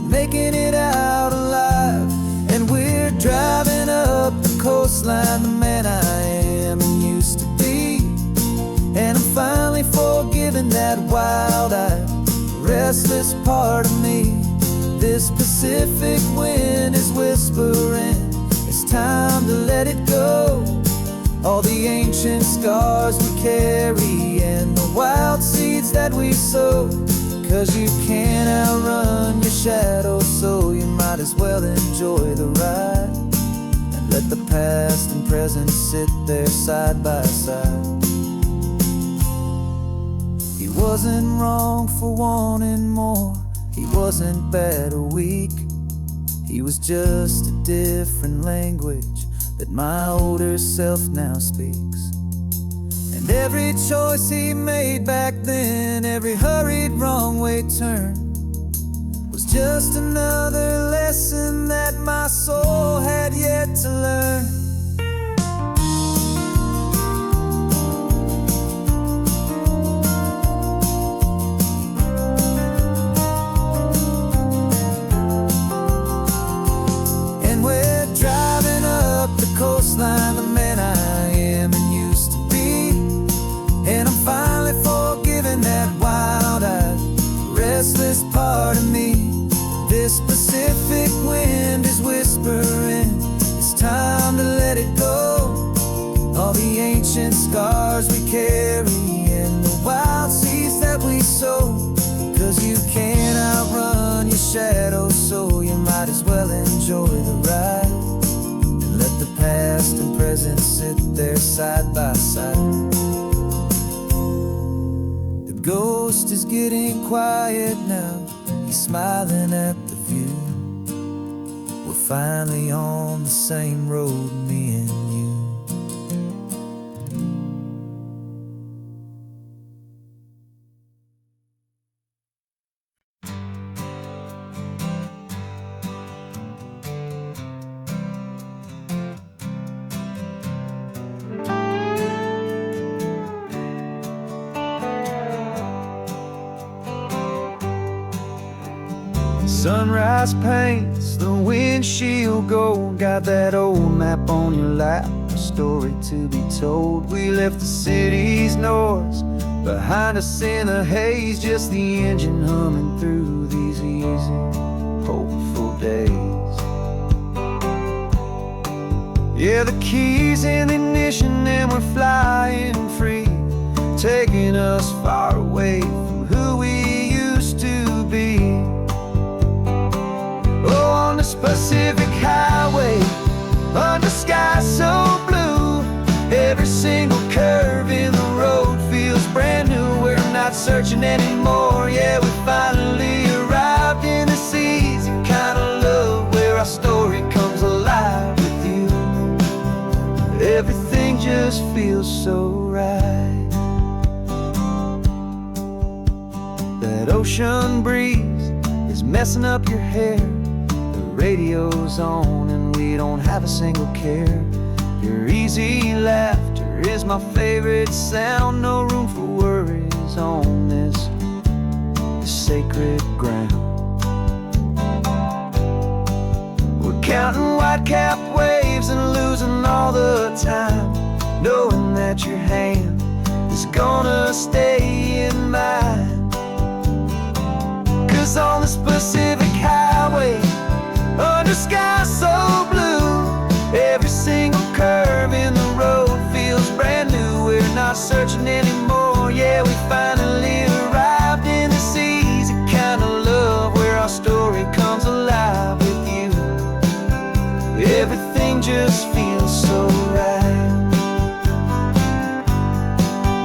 making it out alive. And we're driving up the coastline, the man I am and used to be. And I'm finally forgiving that wild-eyed, restless part of me. This Pacific wind is whispering, it's time to let it go. All the ancient scars we carry and the wild seeds that we sow. 'Cause you can't outrun your shadow, so you might as well enjoy the ride. And let the past and present sit there side by side. He wasn't wrong for wanting more, he wasn't bad or weak. He was just a different language that my older self now speaks. And every choice he made back then, every hurried wrong way turn, was just another lesson that my soul had yet to learn. And we're driving up the coastline, the man I am and used to be. And I'm finally forgiving that wild-eyed, restless part of me. This Pacific wind is whispering, it's time to let it go. All the ancient scars we carry and the wild seeds that we sow. 'Cause you can't outrun your shadow, so you might as well enjoy the ride. And let the past and present sit there side by side. The ghost is getting quiet now, he's smiling at the view. We're finally on the same road, me and you. Sunrise paints the windshield gold. Got that old map on your lap, a story to be told. We left the city's noise behind us in the haze, just the engine humming through these easy, hopeful days. Yeah, the keys in the ignition and we're flying free, taking us far away from who we used to be. Oh, on this Pacific highway, under skies so blue, every single curve in the road feels brand new. We're not searching anymore, yeah, we finally arrived in this easy kind of love, where our story comes alive with you. Everything just feels so right. That ocean breeze is messing up your hair, radio's on and we don't have a single care. Your easy laughter is my favorite sound. No room for worries on this sacred ground. We're counting white-capped waves and losing all the time, knowing that your hand is gonna stay in mine. 'Cause on this Pacific highway, under skies so blue, every single curve in the road feels brand new. We're not searching anymore, yeah, we finally arrived in this easy kind of love, where our story comes alive with you. Everything just feels so right.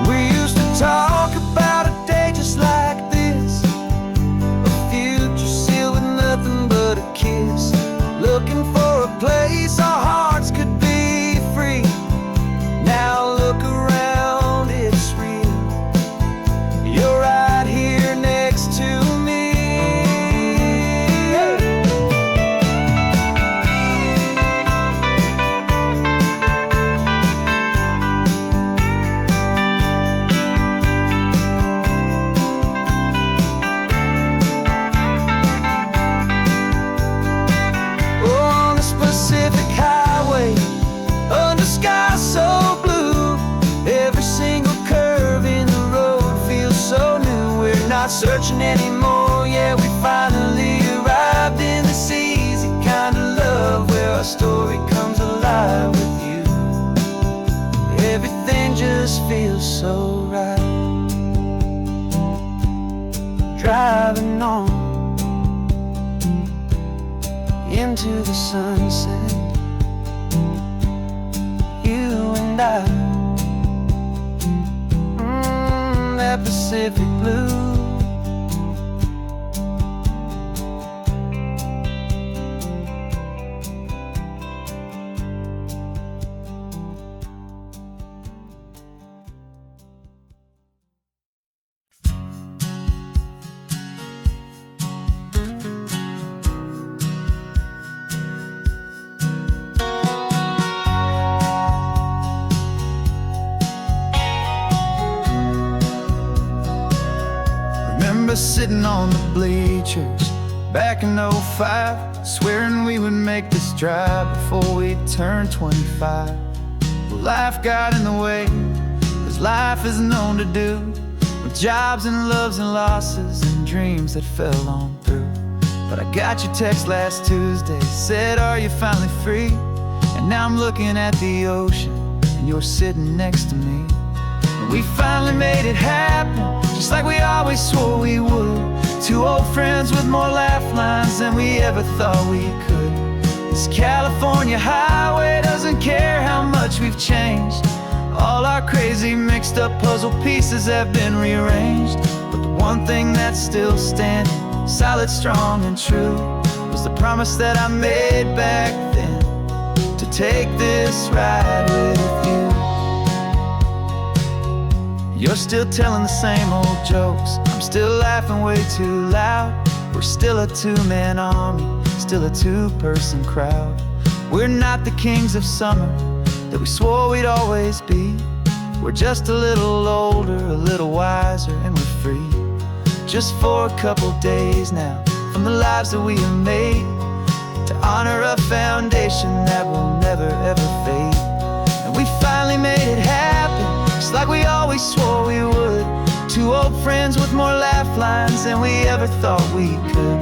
We used to talk about a day just like this, a future sealed with nothing but a kiss, looking for a place our hearts could be free. Now look around, it's real. You're right here next to me. Pacific highway, under skies so blue, every single curve in the road feels so new. We're not searching anymore, yeah, we finally arrived feels so right. Driving on into the sunset, you and I, that Pacific blue. Remember sitting on the bleachers back in '05, swearing we would make this drive before we turned 25. Well, life got in the way, as life is known to do, with jobs and loves and losses and dreams that fell on through. But I got your text last Tuesday, said, are you finally free? And now I'm looking at the ocean, and you're sitting next to me. And we finally made it happen, just like we always swore we would. Two old friends with more laugh lines than we ever thought we could. This California highway doesn't care how much we've changed. All our crazy mixed up puzzle pieces have been rearranged. But the one thing that's still standing, solid, strong, and true, was the promise that I made back then, to take this ride with you. You're still telling the same old jokes, I'm still laughing way too loud. We're still a two-man army, still a two-person crowd. We're not the kings of summer that we swore we'd always be. We're just a little older, a little wiser, and we're free. Just for a couple days now, from the lives that we have made, to honor a foundation that will never ever fade. And we finally made it happen, just like we always swore we would. Two old friends with more laugh lines than we ever thought we could.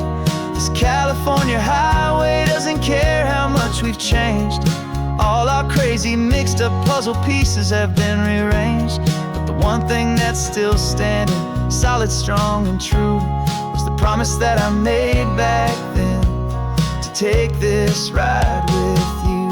This California highway doesn't care how much we've changed. All our crazy mixed up puzzle pieces have been rearranged. But the one thing that's still standing, solid, strong, and true, was the promise that I made back then, to take this ride with you.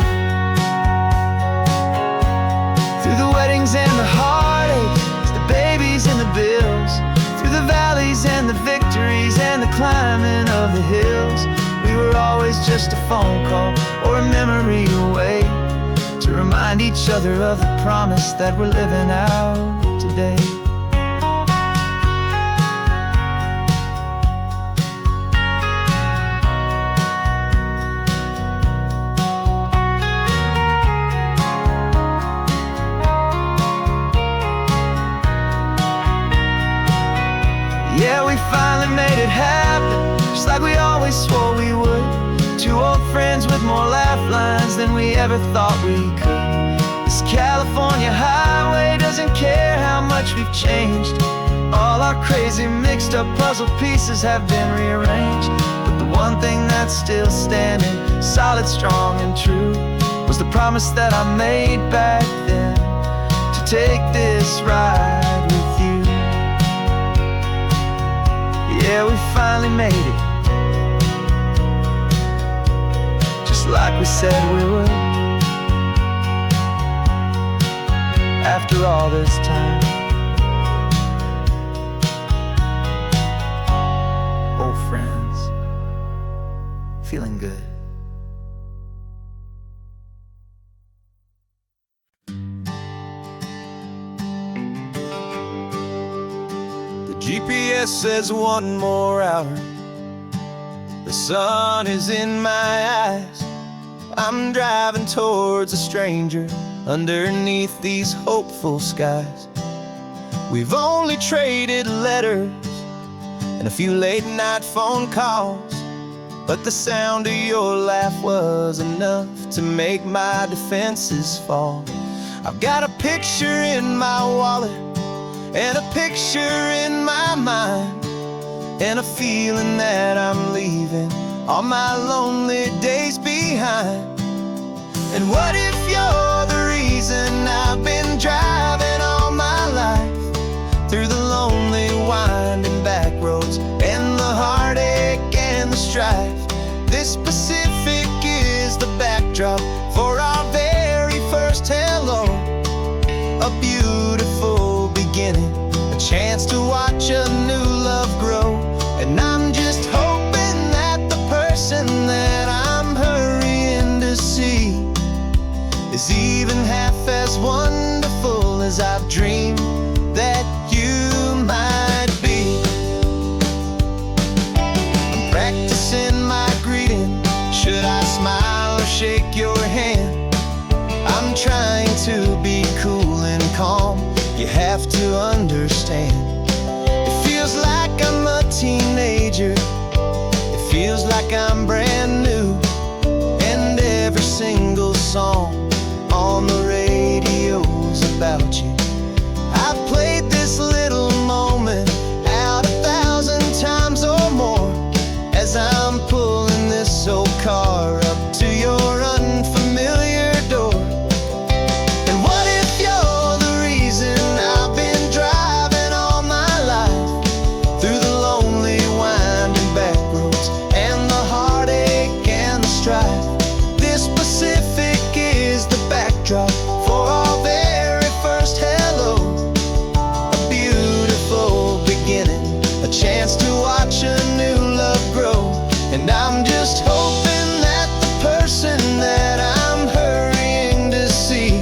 Through the weddings and the heartaches, the babies and the bills, through the valleys and the victories and the climbing of the hills, we were always just a phone call or a memory away, to remind each other of the promise that we're living out today. Yeah, we finally made it happen, just like we always swore we would. Two old friends with more laugh lines than we ever thought we could. This California highway doesn't care how much we've changed. All our crazy mixed up puzzle pieces have been rearranged. But the one thing that's still standing, solid, strong, and true, was the promise that I made back then, to take this ride with you. Yeah, we finally made it, just like we said we would. After all this time, old friends, feeling good. GPS says one more hour. The sun is in my eyes. I'm driving towards a stranger underneath these hopeful skies. We've only traded letters and a few late night phone calls, but the sound of your laugh was enough to make my defenses fall. I've got a picture in my wallet and a picture in my mind, and a feeling that I'm leaving all my lonely days behind. And what if you're the reason I've been driving all my as I've dreamed that you might be. I'm practicing my greeting. Should I smile or shake your hand? I'm trying to be cool and calm. You have to understand. It feels like I'm a teenager. It feels like I'm brand new. And every single song on the radio's about you. I've played this little moment out 1,000 times or more as I'm pulling this old car up to your unfamiliar door. And what if you're the reason I've been driving all my life through the lonely winding back roads and the heartache and the strife? This Pacific is the backdrop for our very first hello. A beautiful beginning, a chance to watch a new love grow. And I'm just hoping that the person that I'm hurrying to see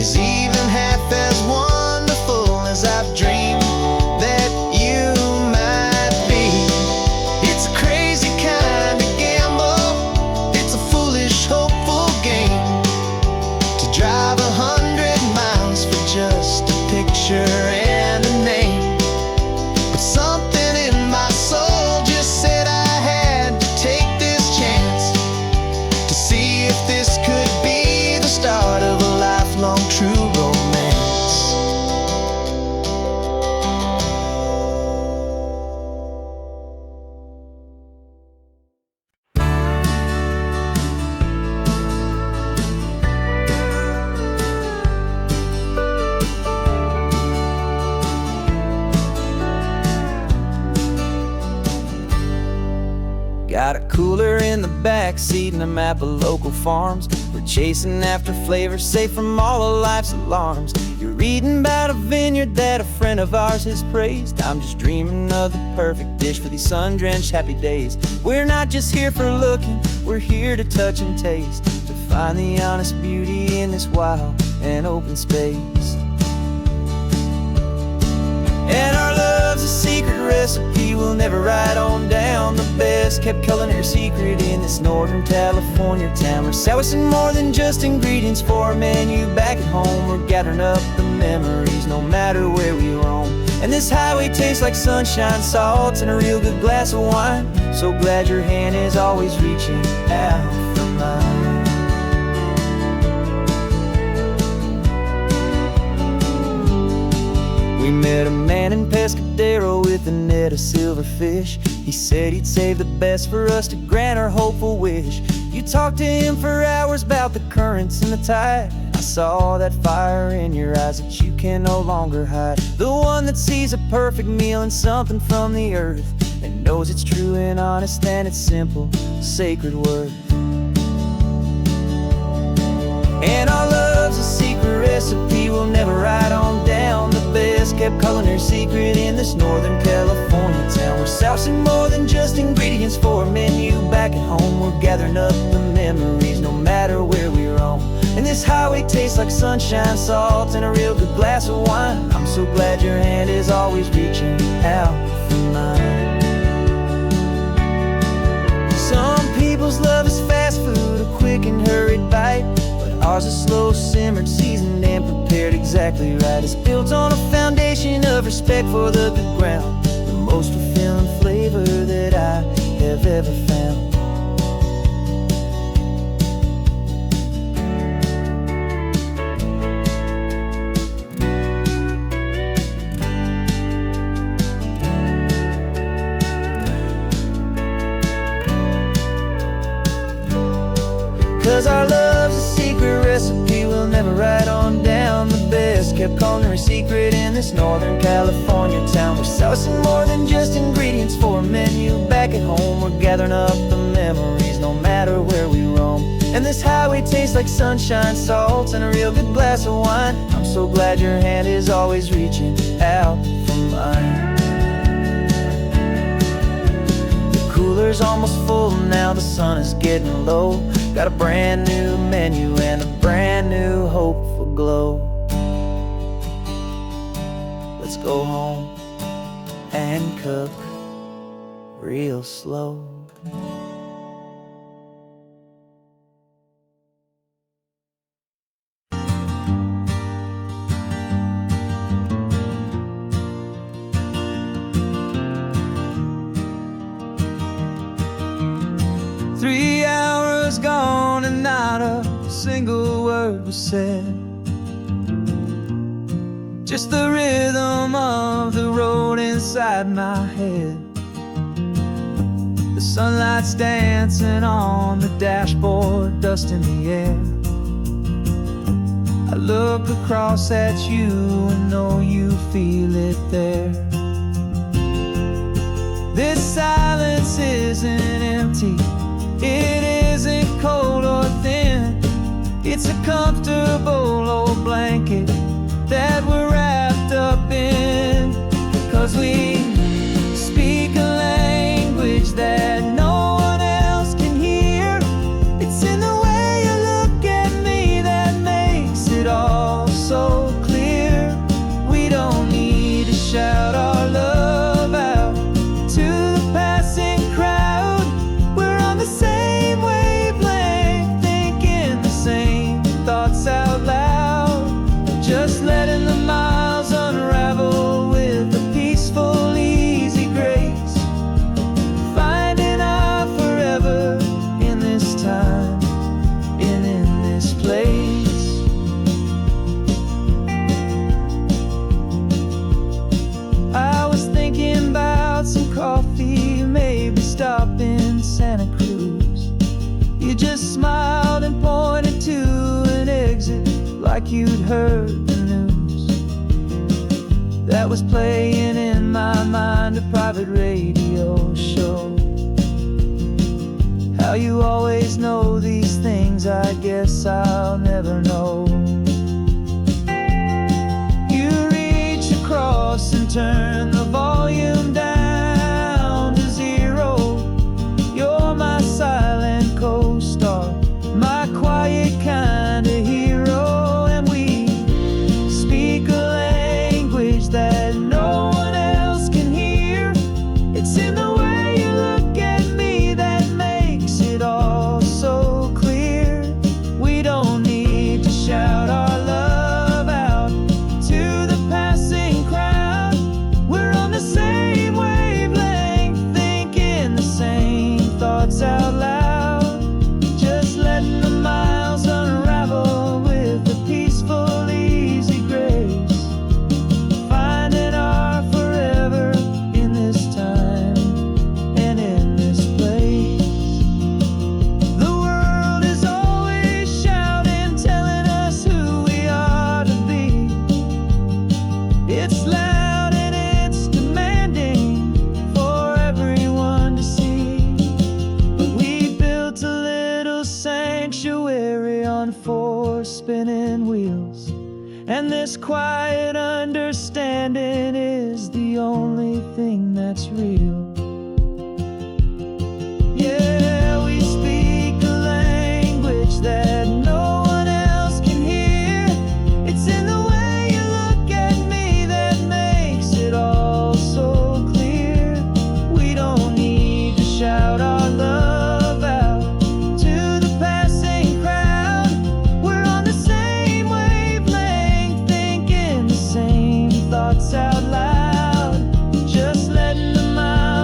is even half as wonderful as I've dreamed that you might be. It's a crazy kind of gamble. It's a foolish, hopeful game to drive 100 miles for just a picture and a name. But something in my soul just said I had to take this chance to see if this could be the start of a lifelong true romance. Got a cooler in the back seat and a map of local farms. We're chasing after flavors safe from all of life's alarms. You're reading about a vineyard that a friend of ours has praised. I'm just dreaming of the perfect dish for these sun-drenched happy days. We're not just here for looking, we're here to touch and taste, to find the honest beauty in this wild and open space. And our love's a secret recipe we'll never write on down. The best kept culinary secret in this Northern California town. We're sourcing more than just ingredients for a menu back at home. We're gathering up the memories no matter where we roam. And this highway tastes like sunshine, salt, and a real good glass of wine. So glad your hand is always reaching out for mine. We met a man in Pescadero with a net of silverfish. He said he'd save the best for us to grant our hopeful wish. You talked to him for hours about the currents and the tide. I saw that fire in your eyes that you can no longer hide. The one that sees a perfect meal in something from the earth and knows it's true and honest and it's simple, sacred worth. And our love's a secret recipe we'll never write on down. The best kept culinary secret in this Northern California town. We're sourcing more than just ingredients for a menu back at home. We're gathering up the memories no matter where we roam. And this highway tastes like sunshine, salt, and a real good glass of wine. I'm so glad your hand is always reaching out for mine. Some people's love is fast food, a quick and hurried bite. Ours is slow simmered, seasoned and prepared exactly right. It's built on a foundation of respect for the good ground, the most fulfilling flavor that I have ever found. 'Cause our love's a secret recipe we'll never write on down. The best kept culinary secret in this Northern California town. We're sourcing more than just ingredients for a menu back at home. We're gathering up the memories no matter where we roam. And this highway tastes like sunshine, salt, and a real good glass of wine. I'm so glad your hand is always reaching out for mine. The cooler's almost full now, the sun is getting low. Got a brand new menu and a brand new hopeful glow. let's go home and cook real slow. 3 hours gone and not a single word was said. Just the rhythm of the road inside my head. The sunlight's dancing on the dashboard, dust in the air. I look across at you and know you feel it there. This silence isn't empty, it isn't cold or thin. It's a comfortable old blanket that we're wrapped up in. 'Cause we speak a language that no one else can hear. It's in the way you look at me that makes it all so clear. We don't need to shout our love out to the passing crowd. We're on the same wavelength, thinking the same thoughts out loud. Just letting the miles unravel with a peaceful, easy grace. Finding our forever in this time and in this place. I was thinking about some coffee, maybe stop in Santa Cruz. You just smiled and pointed to an exit like you'd heard the news. That was playing in my mind, a private radio show. How you always know these things, I guess I'll never know. You reach across and turn the volume down to 0. You're my silent co-star, my quiet kind of hero. And we speak a language that no one else can hear. It's in the way you look at me that makes it all so clear. We don't need to shout our love out to the passing crowd. We're on the same wavelength, thinking the same thoughts out loud. Just letting the miles unravel with a peaceful, easy grace. Finding our forever in this time and in this place. The world is always shouting, telling us who we are to be. It's loud and it's demanding for everyone to see. But we built a little sanctuary on 4 spinning wheels, and this quiet understanding is the only thing that's real. Yeah, we speak a language that no one else can hear. It's in the way you look at me that makes it all so clear. We don't need to shout our love out to the passing crowd. We're on the same wavelength, thinking the same thoughts out loud. Just letting the miles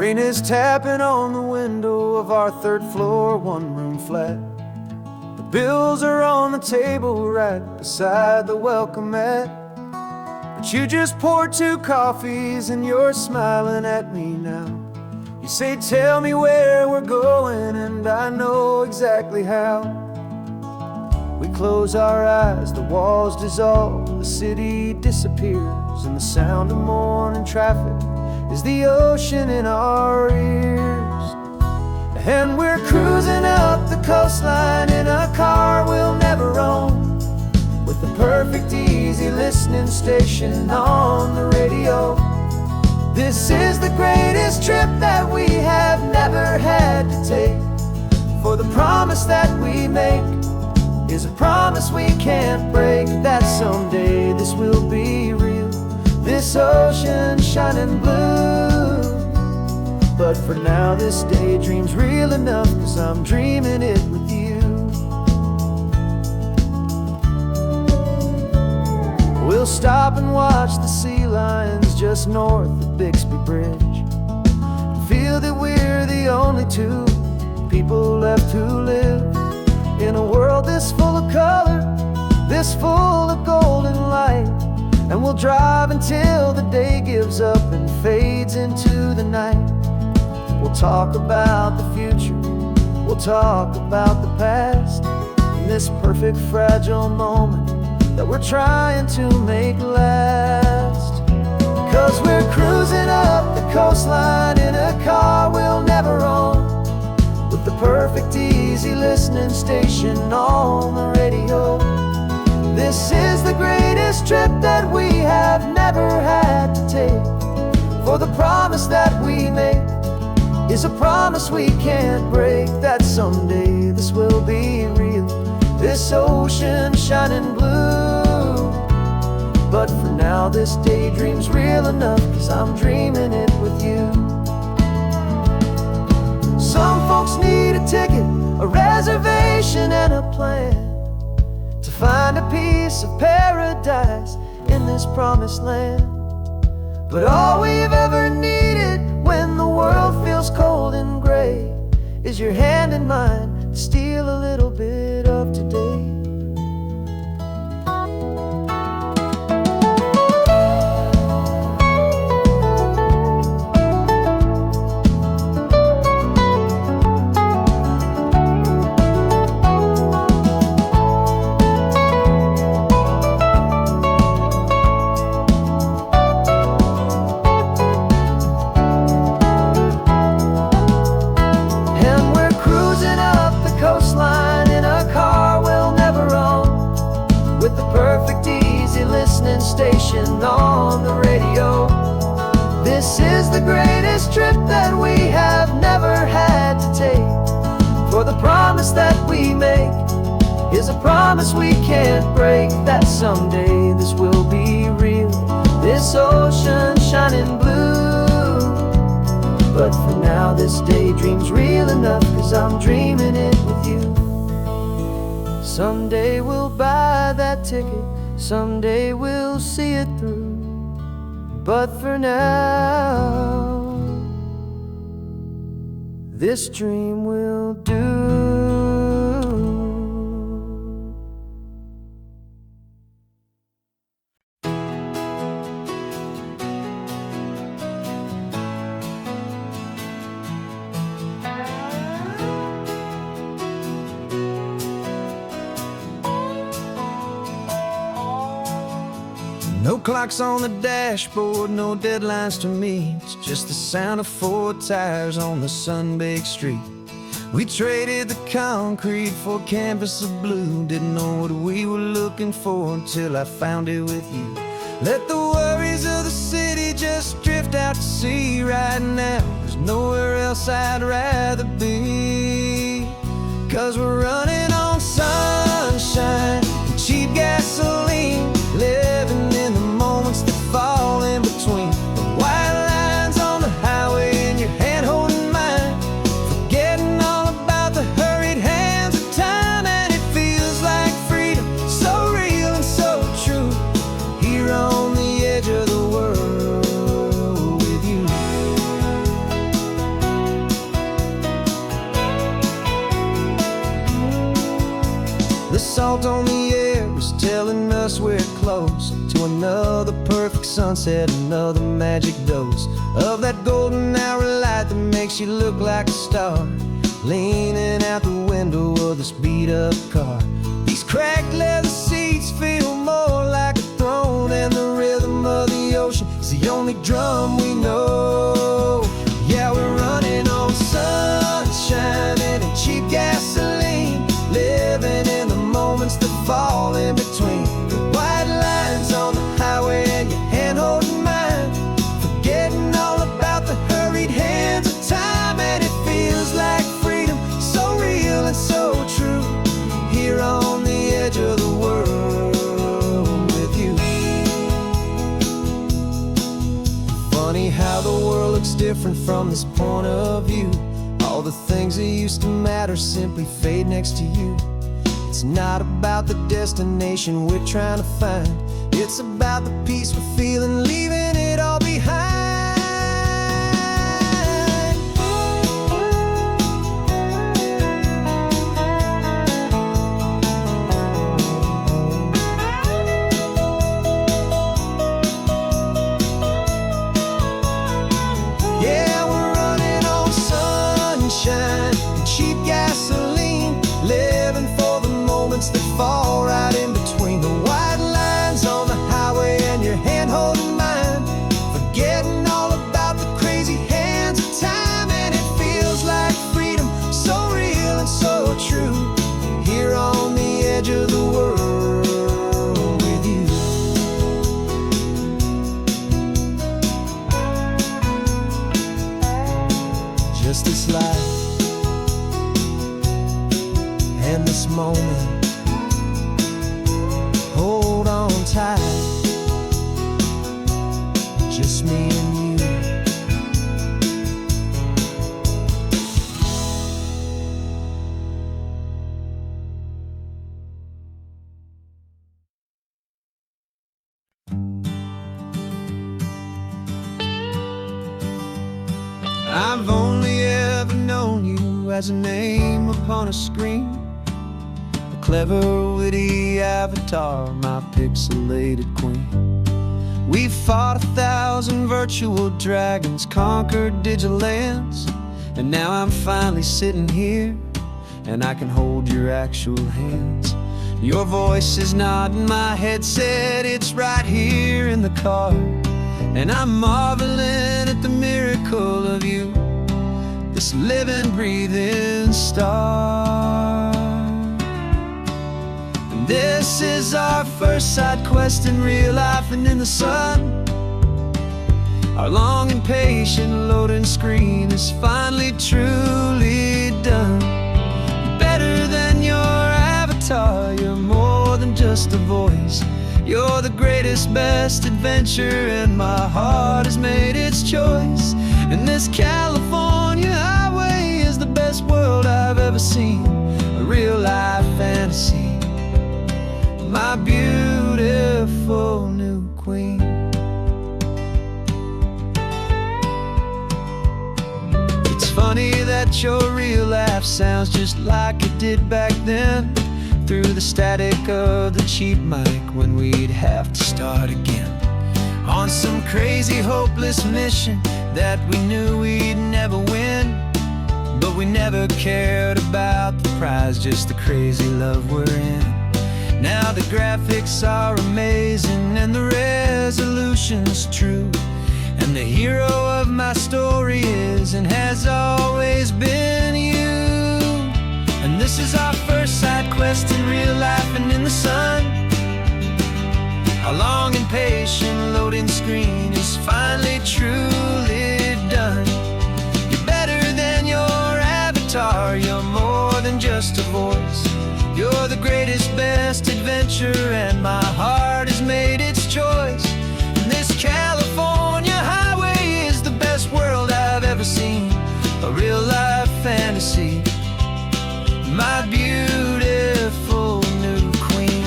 Rain is tapping on the window of our third floor, one-room flat. The bills are on the table right beside the welcome mat. But you just poured 2 coffees and you're smiling at me now. You say, tell me where we're going, and I know exactly how. We close our eyes, the walls dissolve, the city disappears, and the sound of morning traffic is the ocean in our ears. And we're cruising up the coastline in a car we'll never own, with the perfect easy listening station on the radio. This is the greatest trip that we have never had to take, for the promise that we make is a promise we can't break, that someday this will be real, this ocean shining blue. But for now this daydream's real enough, 'cause I'm dreaming it with you. We'll stop and watch the sea lions just north of Bixby Bridge, and feel that we're the only 2 people left who live in a world this full of color, this full of golden light. And we'll drive until the day gives up and fades into the night. We'll talk about the future, we'll talk about the past, in this perfect fragile moment that we're trying to make last. 'Cause we're cruising up the coastline in a car we'll never own, with the perfect easy listening station on the radio. This is the greatest trip that we have never had to take, for the promise that we make is a promise we can't break, that someday this will be real, this ocean shining blue. But for now this daydream's real enough, 'cause I'm dreaming it with you. Some folks need a ticket, a reservation and a plan, to find a piece of paradise in this promised land. But all we've ever needed when the world feels cold and gray is your hand in mine to steal a little bit of today. Station on the radio. This is the greatest trip that we have never had to take, for the promise that we make is a promise we can't break, that someday this will be real, this ocean shining blue. But for now this daydream's real enough, 'cause I'm dreaming it with you. Someday we'll buy that ticket, someday we'll see it through. But for now, this dream will do. No clocks on the dashboard, no deadlines to meet, just the sound of 4 tires on the sun-baked street. We traded the concrete for a canvas of blue, didn't know what we were looking for until I found it with you. Let the worries of the city just drift out to sea right now. There's nowhere else I'd rather be, 'cause we're running on sunshine and cheap gasoline, living in the moments that fall in between the white lines on the highway and your hand holding mine, forgetting all about the hurried hands of time. And it feels like freedom, so real and so true, here on the edge of the world with you. salt on the air is telling us we're close to another perfect sunset, another magic dose of that golden hour light that makes you look like a star, leaning out the window of this beat-up car. These cracked leather seats feel more like a throne, and the rhythm of the ocean is the only drum we know. Yeah, we're running on sunshine and cheap gasoline, living in the moments that fall in between the white lines on the highway and your hand holding mine, forgetting all about the hurried hands of time. And it feels like freedom, so real and so true, here on the edge of the world with you. Funny how the world looks different from this point of view. All the things that used to matter simply fade next to you. It's not about the destination we're trying to find, it's about the peace we're feeling, leaving it all behind. Yeah, we're running on sunshine and cheap gasoline, living for the moments that fall right in between the white lines on the highway and your hand holding mine, forgetting all about the crazy hands of time. And it feels like freedom, so real and so true, here on the edge of the world with you. Just this life and this moment, hold on tight, just me and you. I've only ever known you as a name upon a screen, a clever, witty avatar, my pixelated queen. We've fought 1,000 virtual dragons, conquered digital lands, and now I'm finally sitting here, and I can hold your actual hands. Your voice is not in my headset, it's right here in the car, and I'm marveling at the miracle of you, this living, breathing star. And this is our first side quest in real life and in the sun. Our long and patient loading screen is finally truly done. You're better than your avatar, you're more than just a voice. You're the greatest, best adventure, and my heart has made its choice. And this California highway is the best world I've ever seen, a real life fantasy, my beautiful new queen. It's funny that your real life sounds just like it did back then, through the static of the cheap mic when we'd have to start again, on some crazy hopeless mission that we knew we'd never win. But we never cared about the prize, just the crazy love we're in. Now the graphics are amazing and the resolution's true, and the hero of my story is and has always been you. And this is our first side quest in real life and in the sun. Our long and patient loading screen is finally truly done. You're better than your avatar, you're more than just a voice. You're the greatest, best adventure, and my heart has made its choice. And this California highway is the best world I've ever seen, a real life fantasy, my beautiful new queen.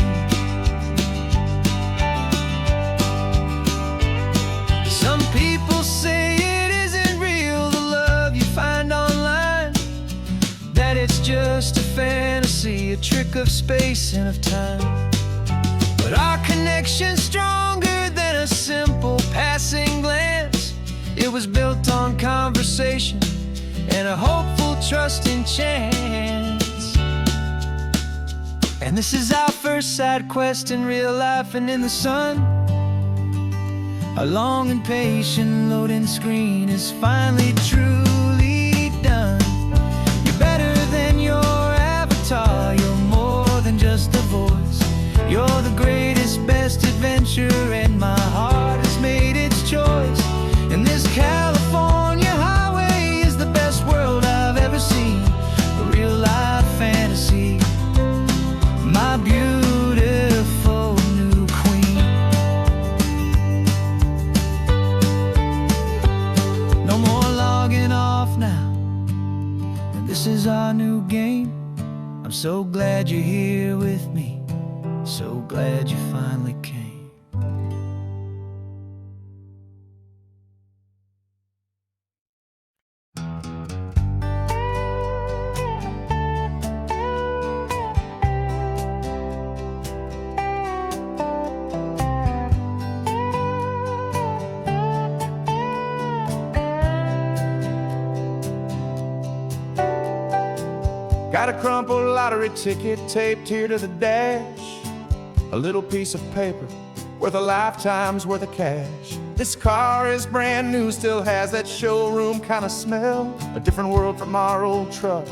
Some people say it isn't real, the love you find online, that it's just a fantasy a trick of space and of time. But our connection's stronger than a simple passing glance. It was built on conversation and a hopeful, trusting chance. And this is our first side quest in real life and in the sun. Our long and patient loading screen is finally truly done. You're better than your avatar. You're more than just a voice. You're the greatest, best adventure, and my heart has made its choice. And this California highway is the best world I've ever seen. A real life fantasy. My beautiful new queen. No more logging off now. And this is our new game. I'm so glad you're here with me. So glad you finally came. Got a crumpled lottery ticket taped here to the dash. A little piece of paper worth a lifetime's worth of cash. This car is brand new, still has that showroom kind of smell. A different world from our old truck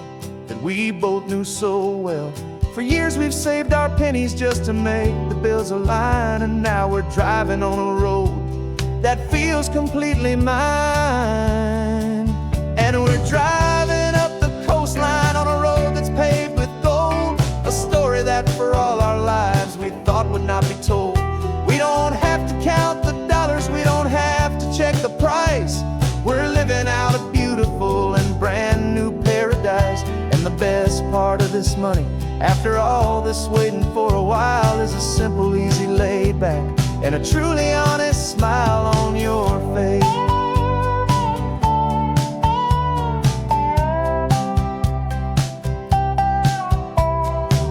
that we both knew so well. For years we've saved our pennies just to make the bills align, and now we're driving on a road that feels completely mine. And we're driving up the coastline on a road that's paved with gold. A story that for all our lives we thought would not be told. We don't have to count the dollars, we don't have to check the price. We're living out a beautiful and brand new paradise. And the best part of this money, after all this waiting for a while, is a simple, easy, laid back, and a truly honest smile on your face.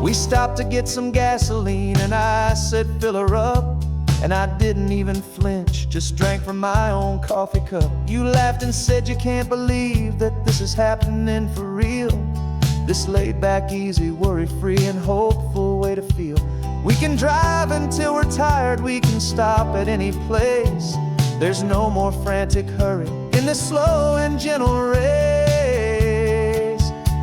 We stopped to get some gasoline, and I said, fill her up. And I didn't even flinch, just drank from my own coffee cup. You laughed and said you can't believe that this is happening for real. This laid back, easy, worry-free, and hopeful way to feel. We can drive until we're tired, we can stop at any place. There's no more frantic hurry in this slow and gentle race.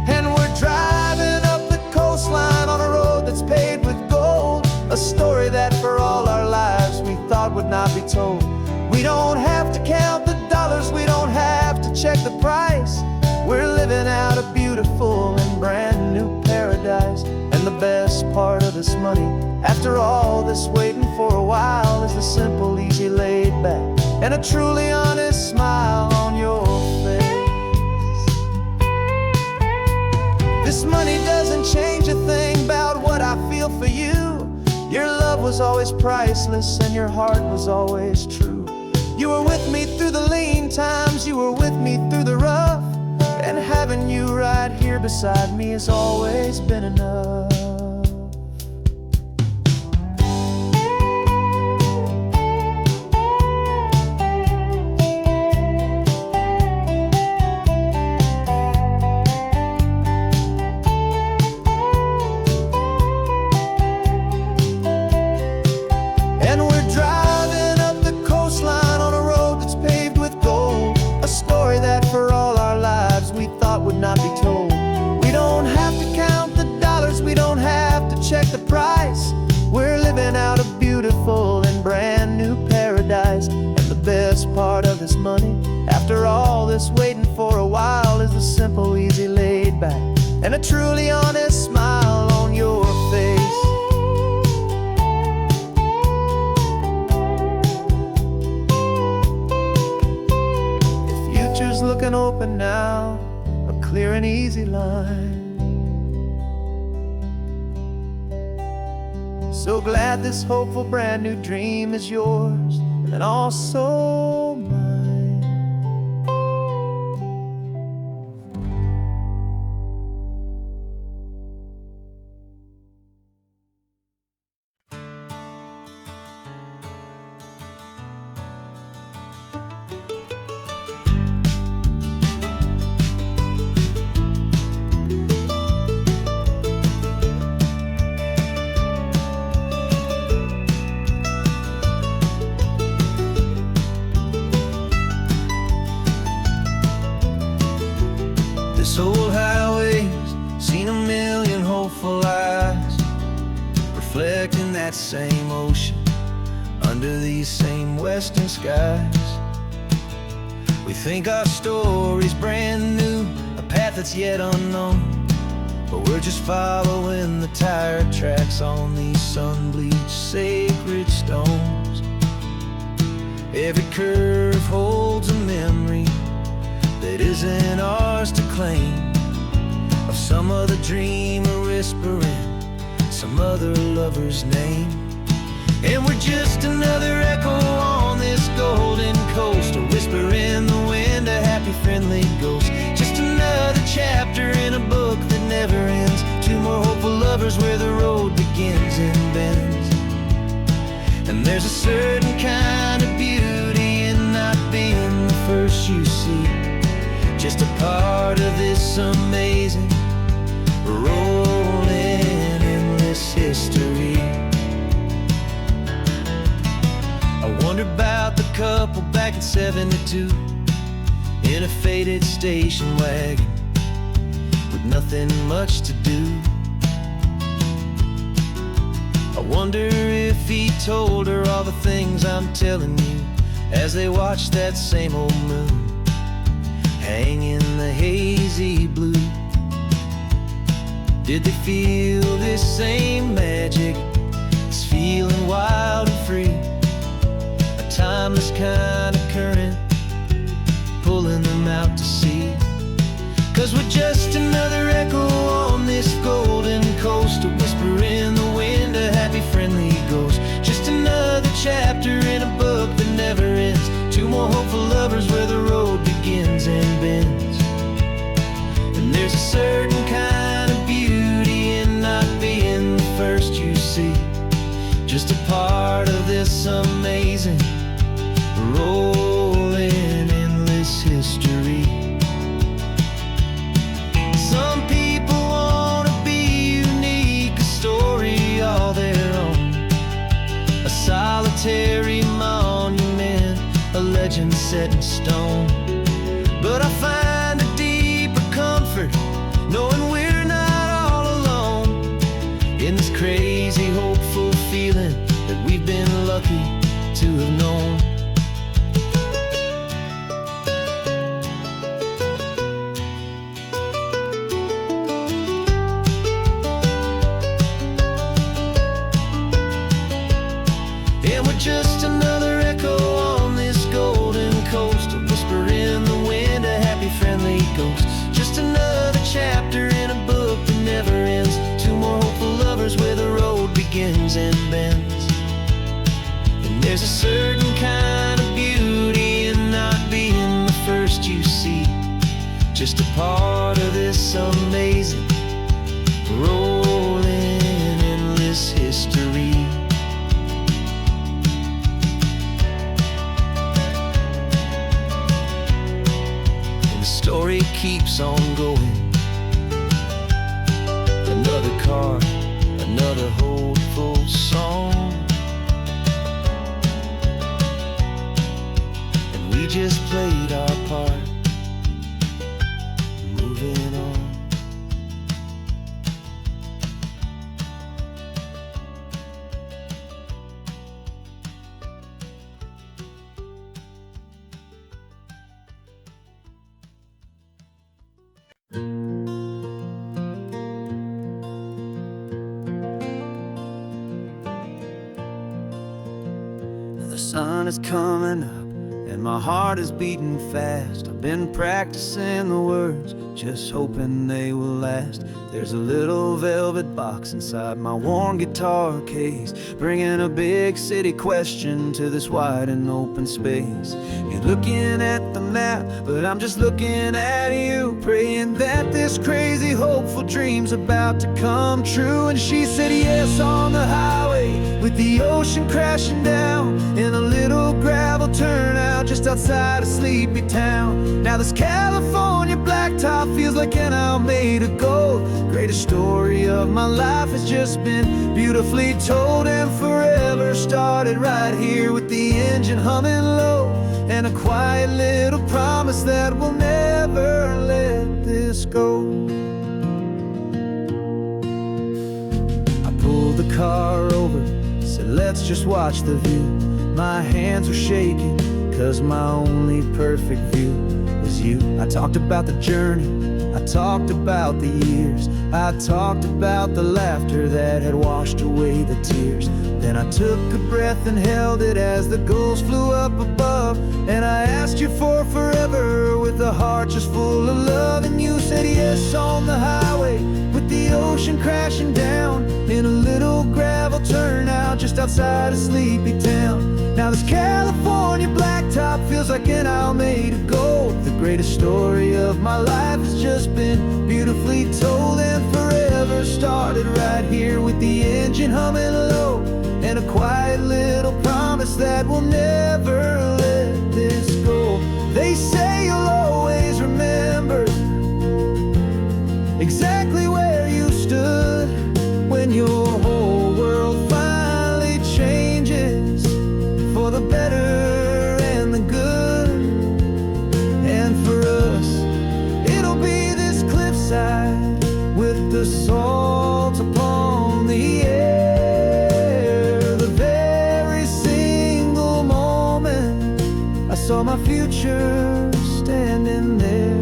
And we're driving up the coastline on a road that's paved with gold. A story that for all our lives we thought would not be told. We don't have to count the dollars, we don't have to check the price. We're living out a beautiful and brand new paradise. And the best part of this money, after all this waiting for a while, is the simple, easy, laid back, and a truly honest smile on your face. This money doesn't change a thing about what I feel for you. Your love was always priceless and your heart was always true. You were with me through the lean times, you were with me through the rough. And having you right here beside me has always been enough. And we're driving up the coastline on a road that's paved with gold. A story that for all our lives we thought would not be told. We don't have to count the dollars, we don't have to check the price. We're living out a beautiful and brand new paradise. And the best part of this money, after all this waiting for a while, is the simple, easy, laid back, and a truly honest smile on your face. Future's looking open now, a clear and easy line. So glad this hopeful brand new dream is yours and also mine. that same ocean, under these same western skies. We think our story's brand new, a path that's yet unknown, but we're just following the tire tracks on these sun-bleached sacred stones. Every curve holds a memory that isn't ours to claim, of some other dreamer whispering some other lover's name. And we're just another echo on this golden coast, a whisper in the wind, a happy friendly ghost. Just another chapter in a book that never ends, two more hopeful lovers where the road begins and bends. And there's a certain kind of beauty in not being the first you see, just a part of this amazing rolling endless history. I wonder about the couple back in '72 in a faded station wagon with nothing much to do. I wonder if he told her all the things I'm telling you as they watched that same old moon hang in the hazy blue. Did they feel this same magic, this feeling wild and free, a timeless kind of current pulling them out to sea? 'Cause we're just another echo on this golden coast, a whisper in the wind, a happy friendly ghost. Just another chapter in a book that never ends, two more hopeful lovers where the road begins and bends. And there's a certain kind of beauty in not being the first you see, just a part of this amazing rolling endless history. Some people wanna be unique, a story all their own, a solitary monument, a legend set in stone. But I find a deeper comfort knowing we're not all alone in this crazy hopeful feeling that we've been lucky to have known. And we're just another echo on this golden coast, a whisper in the wind, a happy friendly ghost. Just another chapter in a book that never ends, two more hopeful lovers where the road begins and bends. And there's a certain kind of beauty in not being the first you see, just a part of this amazing rolling endless history. Story keeps on going. Another car, another hopeful song, and we just played our part, moving on. The sun is coming up and my heart is beating fast. I've been practicing the words, just hoping they will last. There's a little velvet box inside my worn guitar case, bringing a big city question to this wide and open space. You're looking at the map, but I'm just looking at you, praying that this crazy hopeful dream's about to come true. And she said yes on the highway, with the ocean crashing down in a little gravel turnout just outside of sleepy town. Now this California blacktop feels like an owl made of gold. Greatest story of my life has just been beautifully told, and forever started right here with the engine humming low, and a quiet little promise that we'll never let this go. I pulled the car over, let's just watch the view. My hands were shaking, 'cause my only perfect view was you. I talked about the journey, I talked about the years, I talked about the laughter that had washed away the tears. Then I took a breath and held it as the gulls flew up above. And I asked you for forever with a heart just full of love. And you said yes on the highway with the ocean crashing down in a little gravel turnout just outside of sleepy town. Now this California blacktop feels like an isle made of gold. The greatest story of my life has just been beautifully told, and forever started right here with the engine humming low, and a quiet little promise that we'll never let this go. They say you'll always remember exactly where you stood when your whole world finally changes for the better and the good. And for us, it'll be this cliffside with the salt upon the air. The very single moment I saw my future standing there.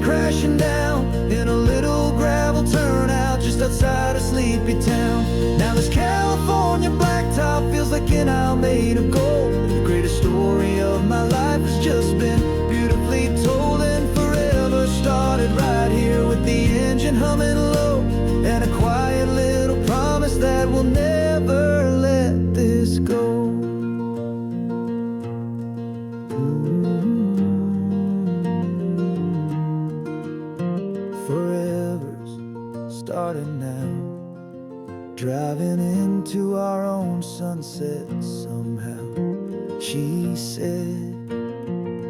Crashing down in a little gravel turnout just outside of sleepy town. Now this California blacktop feels like an isle made of gold. The greatest story of my life has just been beautifully told, and forever started right here with the engine humming low, and a quiet little promise that we'll never let this go. Forever's starting now, driving into our own sunset somehow. She said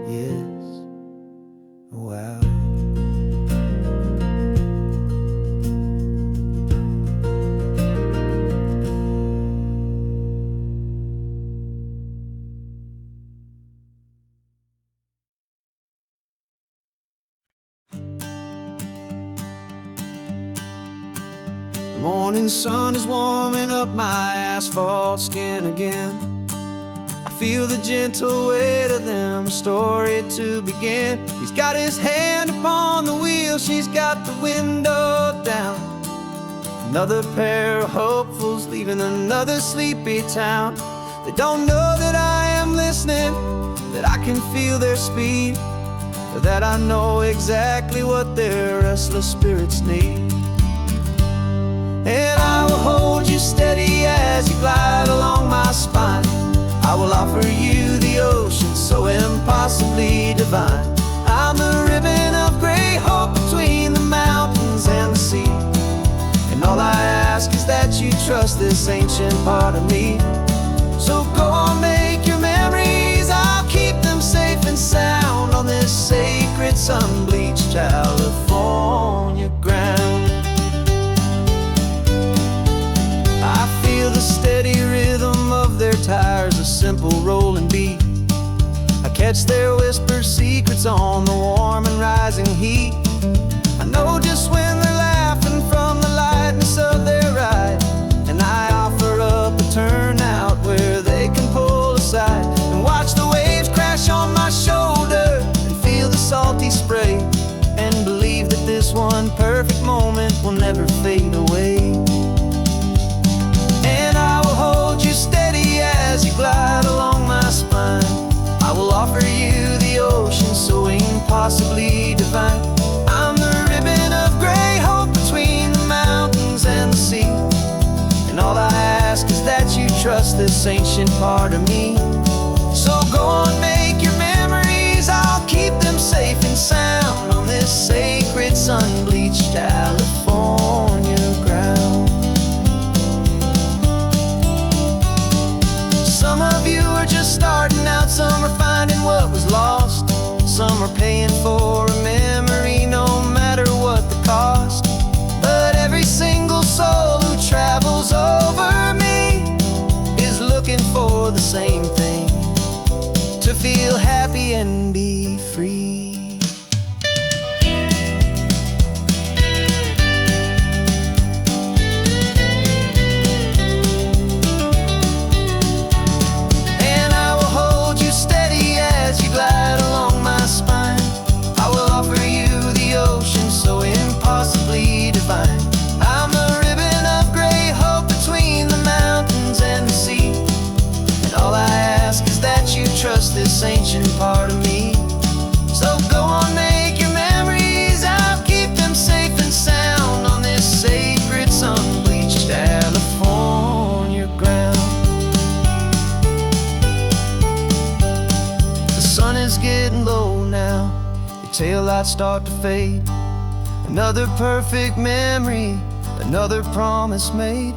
yes, wow. The morning sun is warming up my asphalt skin again. I feel the gentle weight of them, a story to begin. He's got his hand upon the wheel, she's got the window down. Another pair of hopefuls leaving another sleepy town. They don't know that I am listening, that I can feel their speed, or that I know exactly what their restless spirits need. And I will hold you steady as you glide along my spine. I will offer you the ocean so impossibly divine. I'm the ribbon of gray hope between the mountains and the sea. And all I ask is that you trust this ancient part of me. So go on, make your memories, I'll keep them safe and sound on this sacred sun-bleached California ground. The steady rhythm of their tires, a simple rolling beat. I catch their whispered secrets on the warm and rising heat. I know just when they're laughing from the lightness of their ride, and I offer up a turnout where they can pull aside and watch the waves crash on my shoulder and feel the salty spray, and believe that this one perfect moment will never fade away. As you glide along my spine, I will offer you the ocean so impossibly divine. I'm the ribbon of gray hope between the mountains and the sea. And all I ask is that you trust this ancient part of me. So go on, make your memories, I'll keep them safe and sound on this sacred sun-bleached California ground. Some of you are just starting out, some are finding lost. Some are paying for a memory no matter what the cost. feel happy and be free. And I will hold you steady as you glide along my spine. I will offer you the ocean so impossibly divine. I'm a ribbon of gray hope between the mountains and the sea. And all I ask is that you trust this ancient part of me. So go on, make your memories, I'll keep them safe and sound on this sacred sun-bleached California ground. The sun is getting low now, your taillights start to fade. Another perfect memory, another promise made.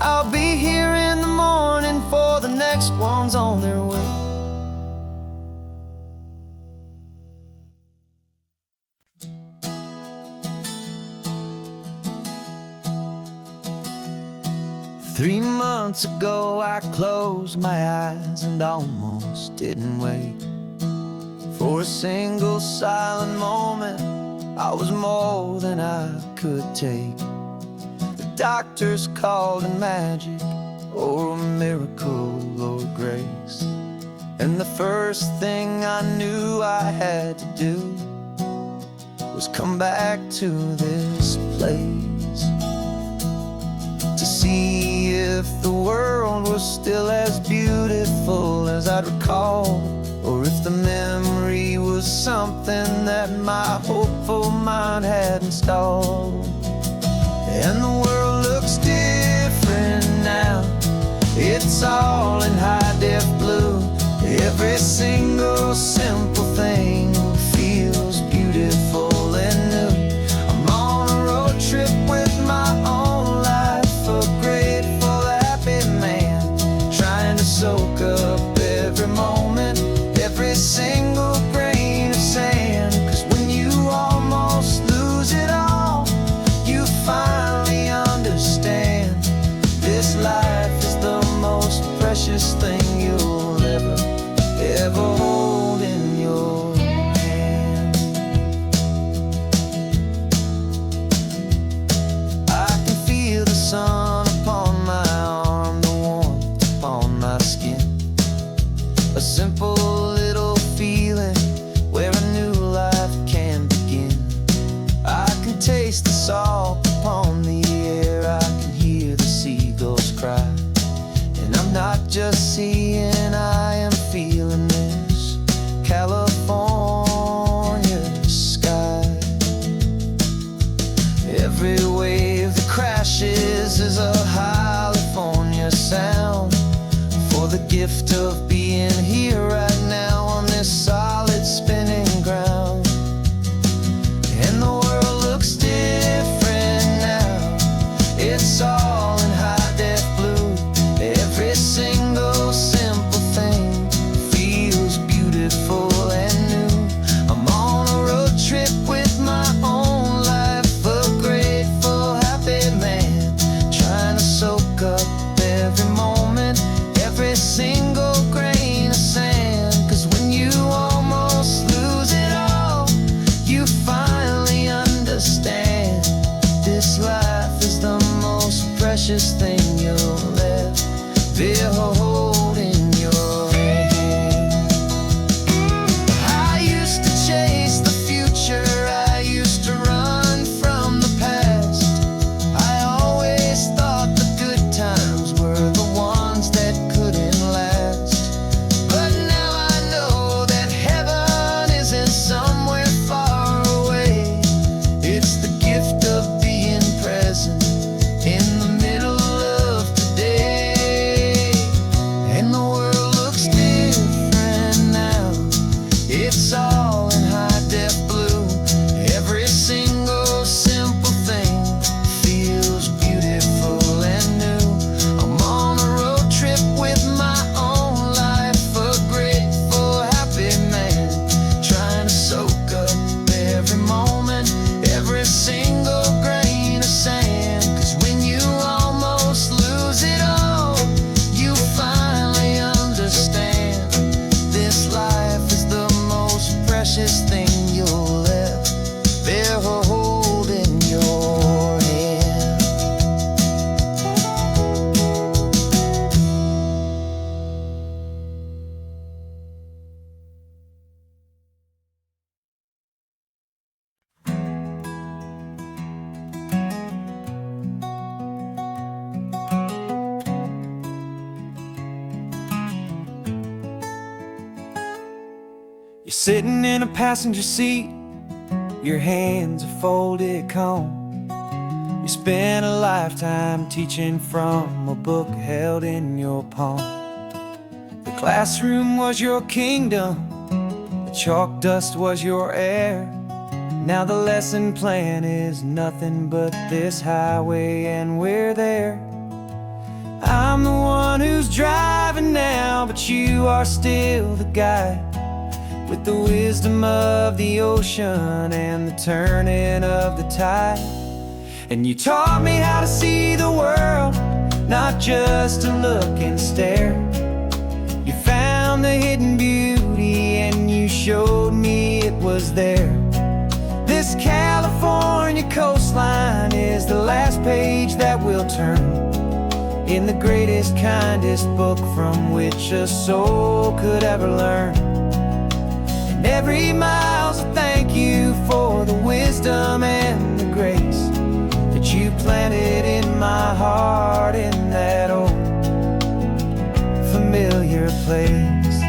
I'll be here in the morning for the next ones on their way. Three months ago I closed my eyes and almost didn't wait for a single silent moment. I was more than I could take. The doctors called it magic, or a miracle, or grace. And the first thing I knew I had to do was come back to this place, to see if the world was still as beautiful as I'd recall, or if the memory was something that my hopeful mind had installed. And the world looks different now, it's all in high-def blue. Every single simple thing feels beautiful and new. I'm on a road trip with my own life, a grateful, happy man, trying to soak up every moment, every single grain of sand. 'Cause when you almost lose it all, you finally understand this life is the most precious thing you'll ever hold in your hand. I can feel the sun upon my arm, the warmth upon my skin, a simple little feeling where a new life can begin. I can taste the salt upon the air, I can hear the seagulls cry. And I'm not just seeing, I am feeling this California sky. Every wave that crashes is a California sound, for the gift of being here right now on this solid spinning ground. And the world looks different now, it's all in high-def blue. Every single simple thing feels beautiful and new. I'm on a road trip with my own life, a grateful, happy man, trying to soak up every moment, every single grain of sand. 'Cause when you almost lose it all, you finally understand this life is the most precious thing you'll ever hold in your hand. I used to chase the future, I used to run from the past. I always thought the good times were the ones that couldn't last. But now I know that heaven isn't somewhere far away. It's the gift of being present in the middle of today. You're sitting in a passenger seat, your hands are folded calm. You spent a lifetime teaching from a book held in your palm. The classroom was your kingdom, the chalk dust was your air. Now the lesson plan is nothing but this highway and we're there. I'm the one who's driving now, but you are still the guide, with the wisdom of the ocean and the turning of the tide. And you taught me how to see the world, not just to look and stare. You found the hidden beauty and you showed me it was there. This California coastline is the last page that we'll turn in the greatest, kindest book from which a soul could ever learn. And every mile's a thank you for the wisdom and the grace that you planted in my heart in that old familiar place.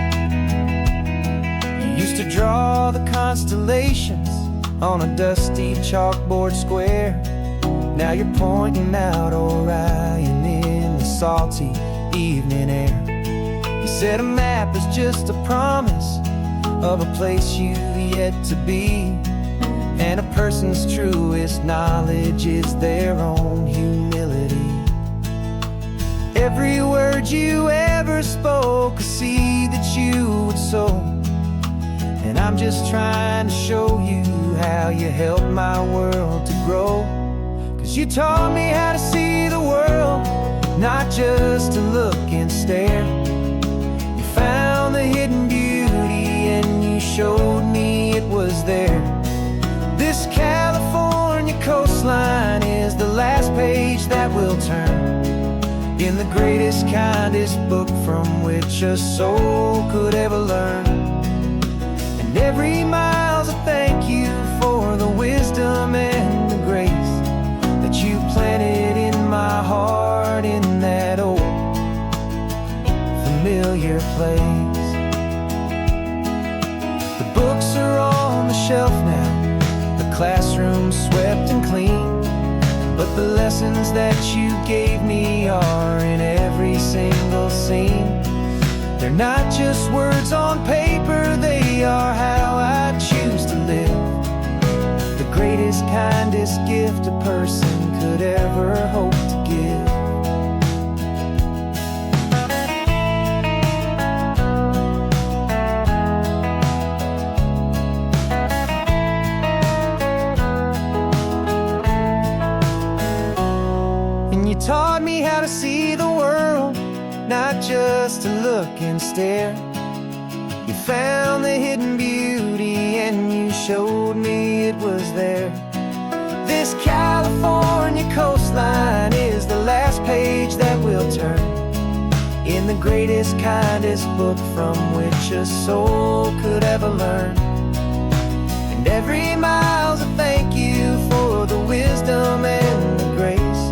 You used to draw the constellations on a dusty chalkboard square. Now you're pointing out Orion in the salty evening air. You said a map is just a promise of a place you've yet to be, and a person's truest knowledge is their own humility. Every word you ever spoke, a seed that you would sow, and I'm just trying to show you how you helped my world to grow. 'Cause you taught me how to see the world, not just to look and stare. You found the hidden beauty and you showed me it was there. This California coastline is the last page that we'll turn in the greatest, kindest book from which a soul could ever learn. And every mile's a thank you for the wisdom and the grace that you planted in my heart in that old familiar place. The books are on the shelf now, the classroom swept and clean, but the lessons that you gave me are in every single scene. They're not just words on paper, they are how I choose to live. The greatest, kindest gift a person could ever hope to give. And you taught me how to see the world, not just to look and stare. You found the hidden beauty and you showed me it was there. This California coastline is the last page that we'll turn in the greatest, kindest book from which a soul could ever learn. And every mile's a thank you for the wisdom and the grace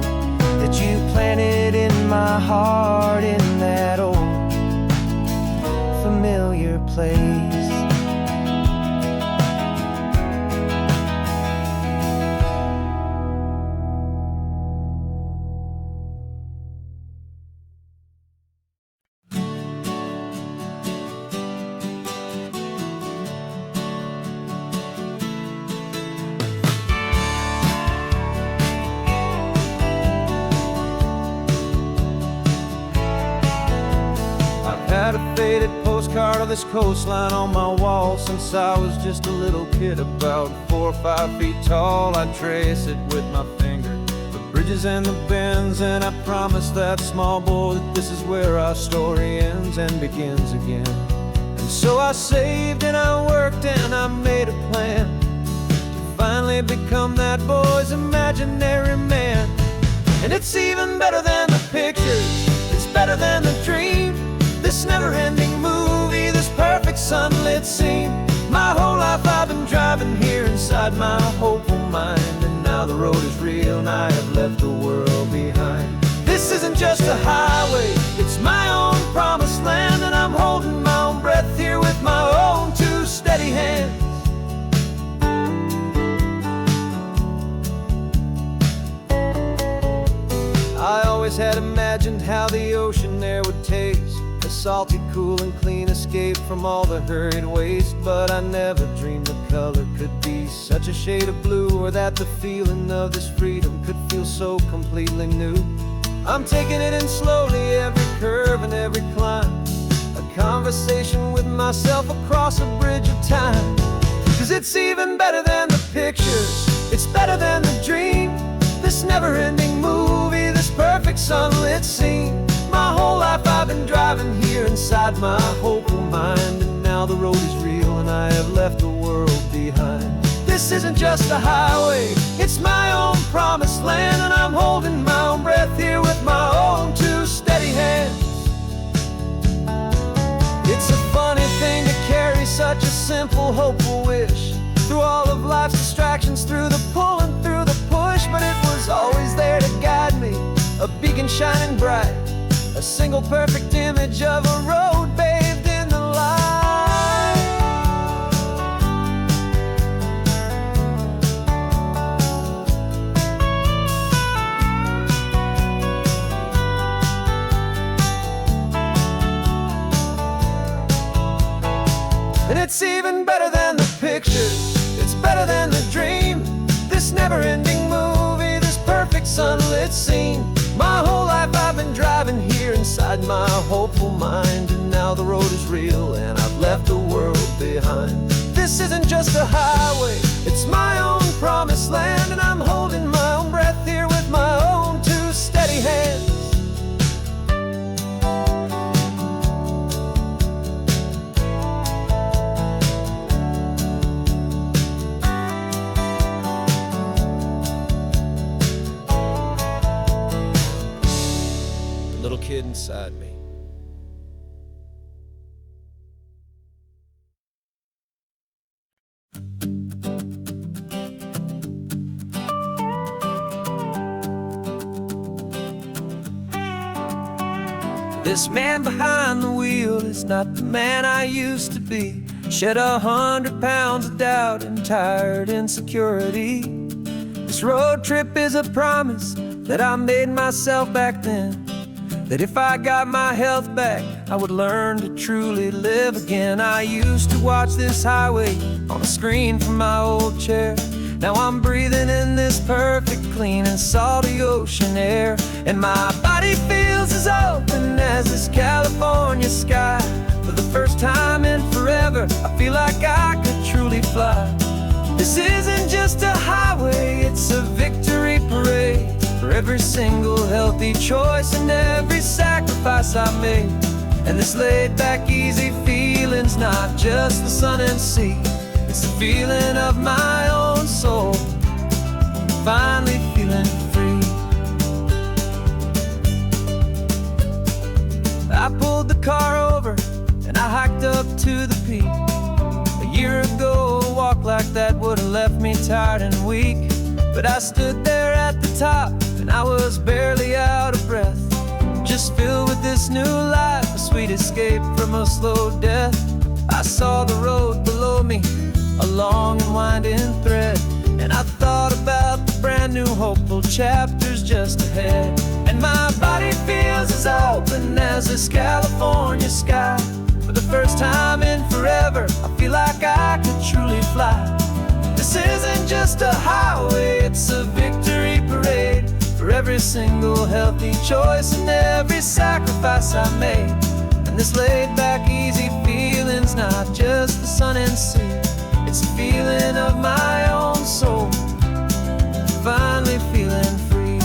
that you planted in my heart in that old familiar place. Had a faded postcard of this coastline on my wall since I was just a little kid, about 4 or 5 feet tall. I trace it with my finger, the bridges and the bends, and I promised that small boy that this is where our story ends and begins again. And so I saved and I worked and I made a plan to finally become that boy's imaginary man. And it's even better than the pictures, it's better than the dream. This never-ending movie, this perfect sunlit scene. My whole life I've been driving here inside my hopeful mind, and now the road is real and I have left the world behind. This isn't just a highway, it's my own promised land, and I'm holding my own breath here with my own two steady hands. I always had imagined how the ocean air would taste, a salty, cool, and clean escape from all the hurried waste. But I never dreamed the color could be such a shade of blue, or that the feeling of this freedom could feel so completely new. I'm taking it in slowly, every curve and every climb, a conversation with myself across a bridge of time. 'Cause it's even better than the pictures, it's better than the dream, this never-ending movie, this perfect sunlit scene. My whole life I've been driving here inside my hopeful mind, and now the road is real and I have left the world behind. This isn't just a highway, it's my own promised land, and I'm holding my own breath here with my own two steady hands. It's a funny thing to carry such a simple, hopeful wish through all of life's distractions, through the pull and through the push. But it was always there to guide me, a beacon shining bright, a single perfect image of a road bathed in the light. And it's even better than the pictures, it's better than the dream, this never-ending movie, this perfect sunlit scene. My whole life I've been driving here inside my hopeful mind, and now the road is real and I've left the world behind. This isn't just a highway, it's my own promised land, and I'm holding my own breath here with my own two steady hands. Little kid inside me. This man behind the wheel is not the man I used to be. Shed 100 pounds of doubt and tired insecurity. This road trip is a promise that I made myself back then, that if I got my health back, I would learn to truly live again. I used to watch this highway on a screen from my old chair. Now I'm breathing in this perfect, clean and salty ocean air, and my body feels as open as this California sky. For the first time in forever, I feel like I could truly fly. This isn't just a highway, it's a victory parade for every single healthy choice and every sacrifice I made. And this laid-back, easy feeling's not just the sun and sea, it's the feeling of my own soul, finally feeling free. I pulled the car over and I hiked up to the peak. A year ago, a walk like that would have left me tired and weak, but I stood there at the top and I was barely out of breath, just filled with this new life, a sweet escape from a slow death. I saw the road below me, a long and winding thread, and I thought about the brand new hopeful chapters just ahead. And my body feels as open as this California sky. For the first time in forever, I feel like I could truly fly. This isn't just a highway, it's a victory parade for every single healthy choice and every sacrifice I made. And this laid-back, easy feeling's not just the sun and sea, it's a feeling of my own soul, finally feeling free.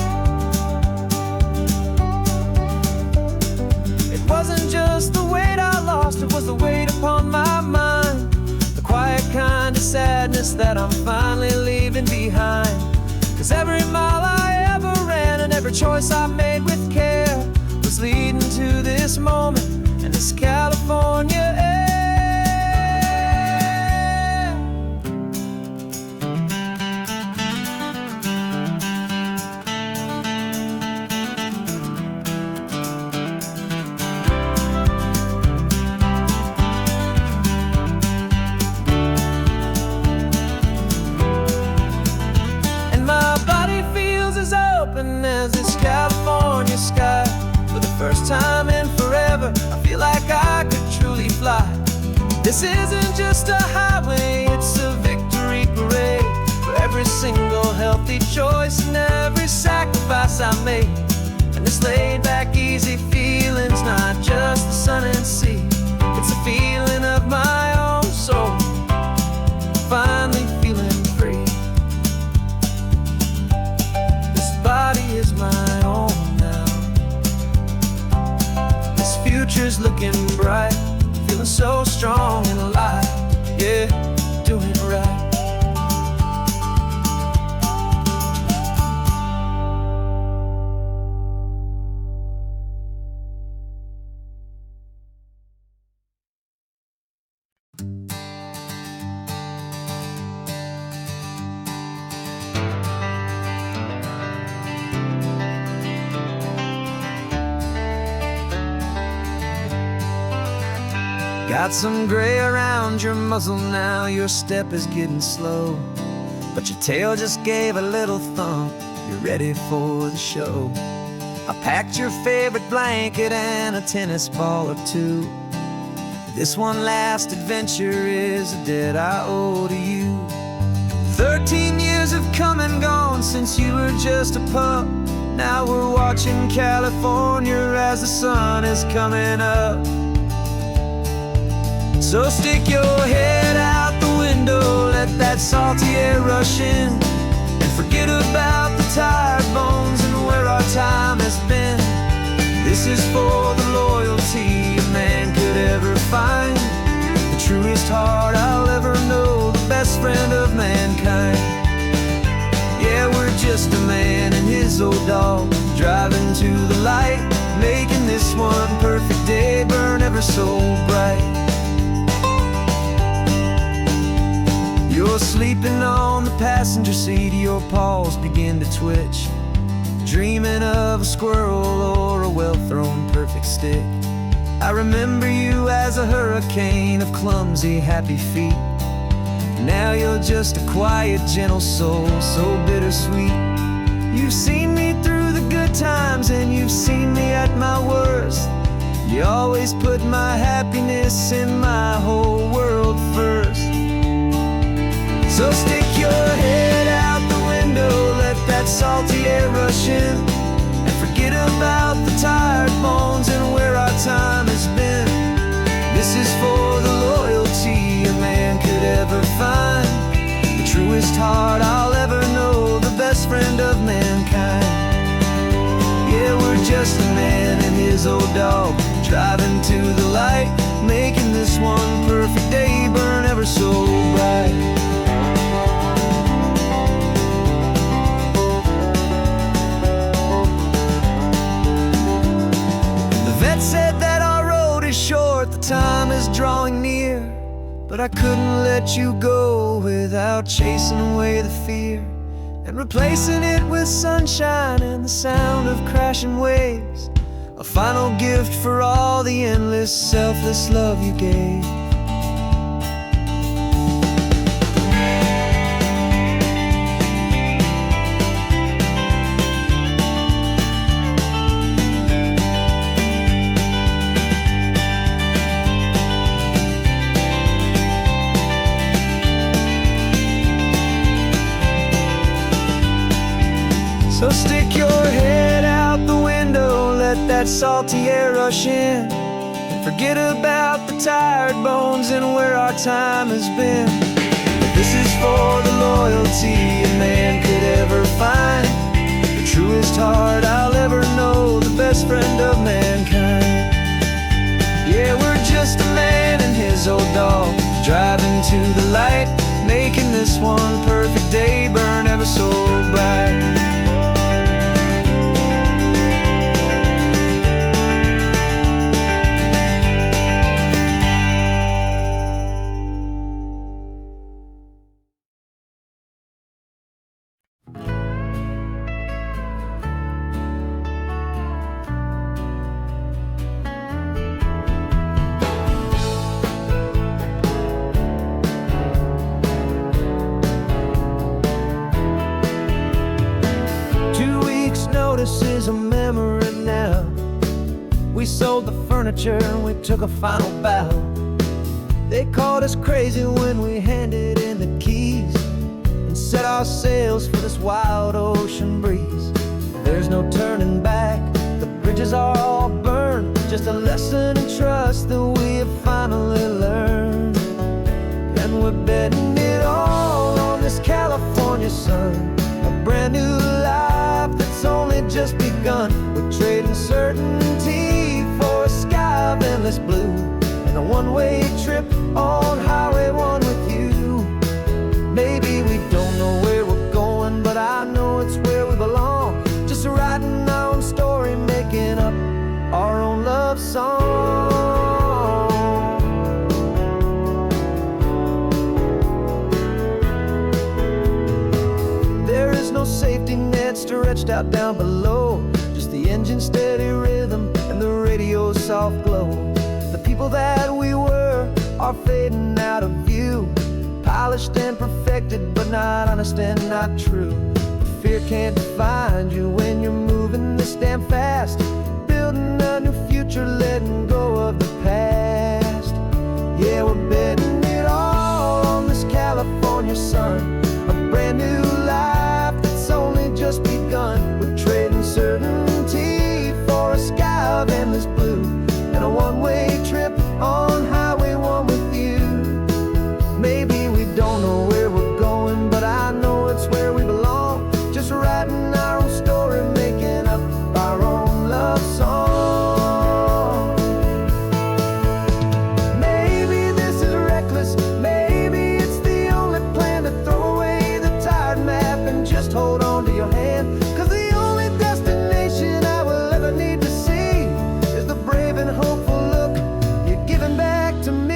It wasn't just the weight I lost, it was the weight upon my mind, the quiet kind of sadness that I'm finally leaving behind. 'Cause every mile I ever ran and every choice I made with care was leading to this moment and this California air. first time in forever, I feel like I could truly fly. This isn't just a highway, it's a victory parade for every single healthy choice and every sacrifice I made. And this laid back, easy feeling's not just the sun and sea, it's a feeling of my own soul, finally feeling free. This body is my own now. This future's looking bright, feeling so strong and alive. Yeah, doing it right. Got some gray around your muzzle now, your step is getting slow, but your tail just gave a little thump, you're ready for the show. I packed your favorite blanket and a tennis ball or two. This one last adventure is a debt I owe to you. 13 years have come and gone since you were just a pup. Now we're watching California as the sun is coming up. So stick your head out the window, let that salty air rush in, and forget about the tired bones and where our time has been. This is for the loyalty a man could ever find, the truest heart I'll ever know, the best friend of mankind. Yeah, we're just a man and his old dog, driving to the light, making this one perfect day burn ever so bright. You're sleeping on the passenger seat, your paws begin to twitch, dreaming of a squirrel or a well-thrown perfect stick. I remember you as a hurricane of clumsy, happy feet. Now you're just a quiet, gentle soul, so bittersweet. You've seen me through the good times and you've seen me at my worst. You always put my happiness in my whole world first. So stick your head out the window, let that salty air rush in, and forget about the tired bones and where our time has been. This is for the loyalty a man could ever find, the truest heart I'll ever know, the best friend of mankind. Yeah, we're just a man and his old dog, driving to the light, making this one perfect day burn ever so bright. Said that our road is short, the time is drawing near, but I couldn't let you go without chasing away the fear and replacing it with sunshine and the sound of crashing waves, a final gift for all the endless, selfless love you gave. So stick your head out the window, let that salty air rush in, and forget about the tired bones and where our time has been. This is for the loyalty a man could ever find, the truest heart I'll ever know, the best friend of mankind. Yeah, we're just a man and his old dog, driving to the light, making this one perfect day burn ever so bright. Is a memory now. We sold the furniture and we took a final bow. They called us crazy when we handed in the keys and set our sails for this wild ocean breeze. There's no turning back, the bridges are all burned, just a lesson in trust that we have finally learned. And we're betting it all on this California sun, a brand new life that's only just begun. We're trading certainty for a sky of endless blue and a one-way trip on Highway 1 with you. Maybe we don't know where we're going, but I know it's where we belong. Just writing our own story, making up our own love song. There is no safety net stretched out down below, just the engine's steady rhythm and the radio's soft glow. The people that we were are fading out of view, polished and perfected, but not honest and not true. Fear can't define you when you're moving this damn fast, building a new future, letting go of the past. Yeah, we're betting it all on this California sun, a brand new life that's only just begun. We're trading certainty for a sky of endless blue and a one-way trip on Highway 1 with you. Maybe we don't know where we're going, but I know it's where we belong. Just writing our own story, making up our own love song. Maybe this is reckless, maybe it's the only plan to throw away the tired map and just hold on to your hand. 'Cause the only destination I will ever need to see is the brave and hopeful look you're giving back to me.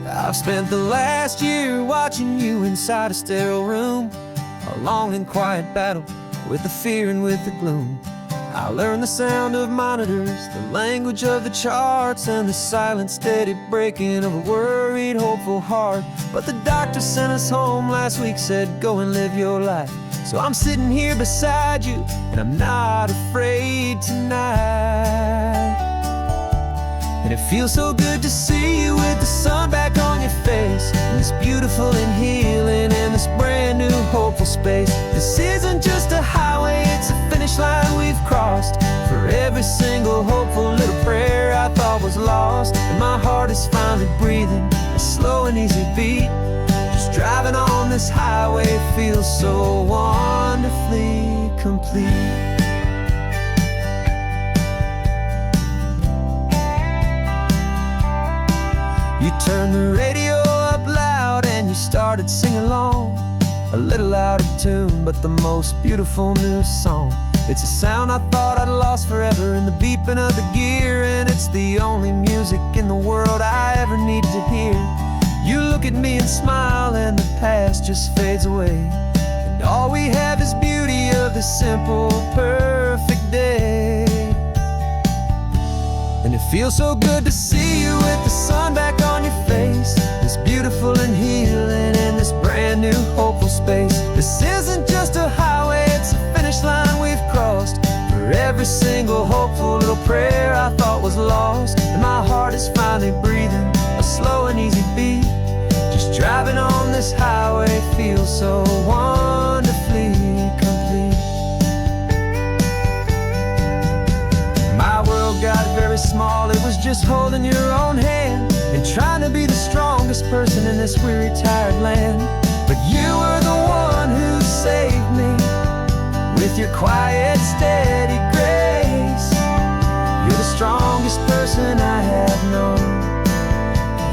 I've spent the last year watching you inside a sterile room, a long and quiet battle with the fear and with the gloom. I learned the sound of monitors, the language of the charts, and the silent steady breaking of a worried, hopeful heart. But the doctor sent us home last week, said go and live your life. So I'm sitting here beside you, and I'm not afraid tonight. And it feels so good to see you with the sun back on your face, and this beautiful and healing in this brand new hopeful space. This isn't just a highway, it's a finish line we've crossed. For every single hopeful little prayer I thought was lost, and my heart is finally breathing a slow and easy beat. Just driving on this highway feels so wonderfully complete. You turned the radio up loud and you started singing along, a little out of tune, but the most beautiful new song. It's a sound I thought I'd lost forever in the beeping of the gear, and it's the only music in the world I ever need to hear. You look at me and smile and the past just fades away, and all we have is beauty of this simple, perfect day. And it feels so good to see you with the sun back on your face, this beautiful and healing in this brand new hopeful space. This isn't just single hopeful little prayer I thought was lost. And my heart is finally breathing a slow and easy beat. Just driving on this highway feels so wonderfully complete. My world got very small, it was just holding your own hand and trying to be the strongest person in this weary, tired land. But you were the one who saved me with your quiet, steady grace. You're the strongest person I have known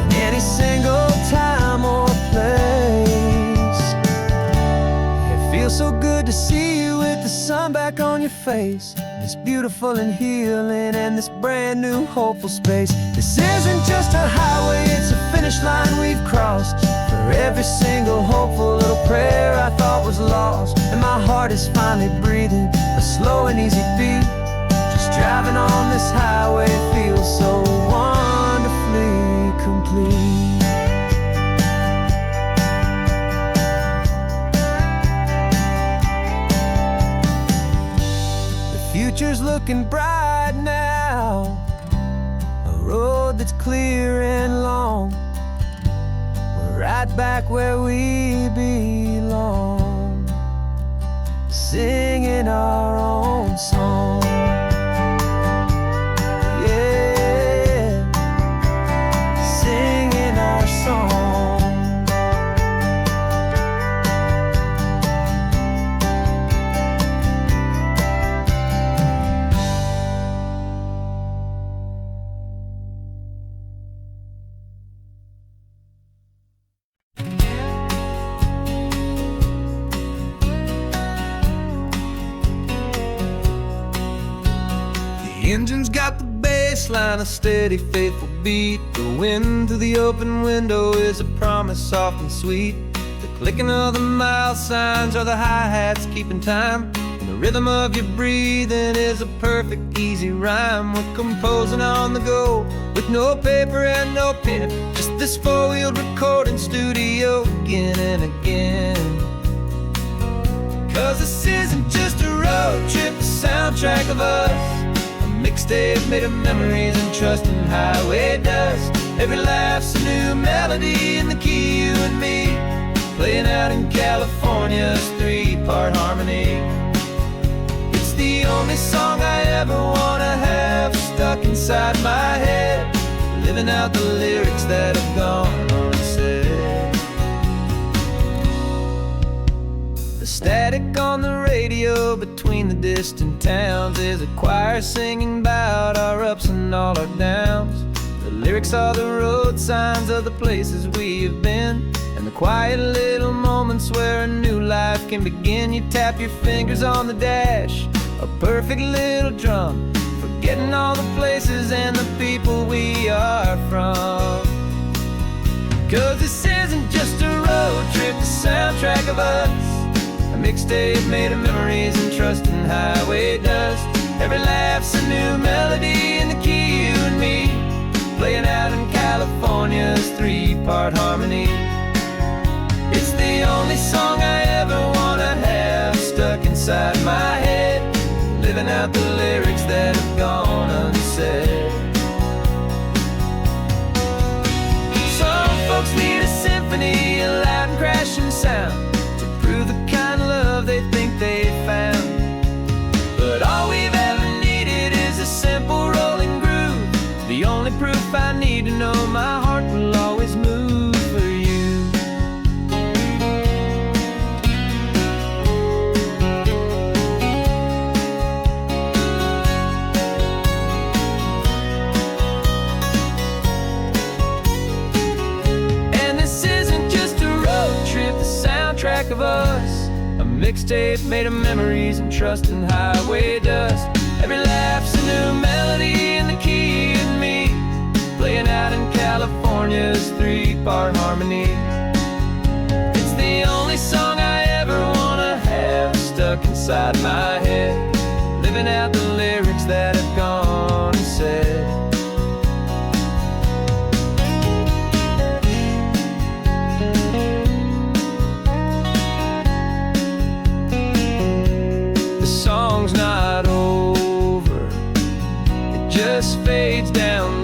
in any single time or place. It feels so good to see you with the sun back on your face. It's beautiful and healing in this brand new hopeful space. This isn't just a highway, it's a finish line we've crossed. For every single hopeful little prayer I thought was lost. And my heart is finally breathing a slow and easy beat. Just driving on this highway feels so wonderfully complete. Future's looking bright now, a road that's clear and long. We're right back where we belong, singing our own song. Yeah, singing our song. The engine's got the bass line, a steady, faithful beat. The wind through the open window is a promise soft and sweet. The clicking of the mile signs are the hi-hats keeping time. And the rhythm of your breathing is a perfect, easy rhyme. We're composing on the go with no paper and no pen. Just this four-wheeled recording studio again and again. 'Cause this isn't just a road trip, the soundtrack of us. Mixtape made of memories and trust in highway dust. Every laugh's a new melody in the key, you and me, playing out in California's three-part harmony. It's the only song I ever wanna have stuck inside my head, living out the lyrics that have gone unsaid. The static on the radio between the distant towns is a choir singing about our ups and all our downs. The lyrics are the road signs of the places we have been, and the quiet little moments where a new life can begin. You tap your fingers on the dash, a perfect little drum, forgetting all the places and the people we are from. 'Cause this isn't just a road trip, the soundtrack of us. A mixtape made of memories and trust in highway dust. Every laugh's a new melody in the key, you and me, playing out in California's three-part harmony. It's the only song I ever wanna have stuck inside my head, living out the lyrics that have gone unsaid. Some folks need a symphony, a loud and crashing sound, to prove the kind of love they think they found. But all we've ever needed is a simple rolling groove, the only proof I need to know my heart will always move for you. And this isn't just a road trip, the soundtrack of us. A mixtape made of memories and trust in highway dust. Every laugh's a new melody in the key and me, playing out in California's three-part harmony. It's the only song I ever wanna have stuck inside my head, living out the lyrics that have gone unsaid. The song's not over fades down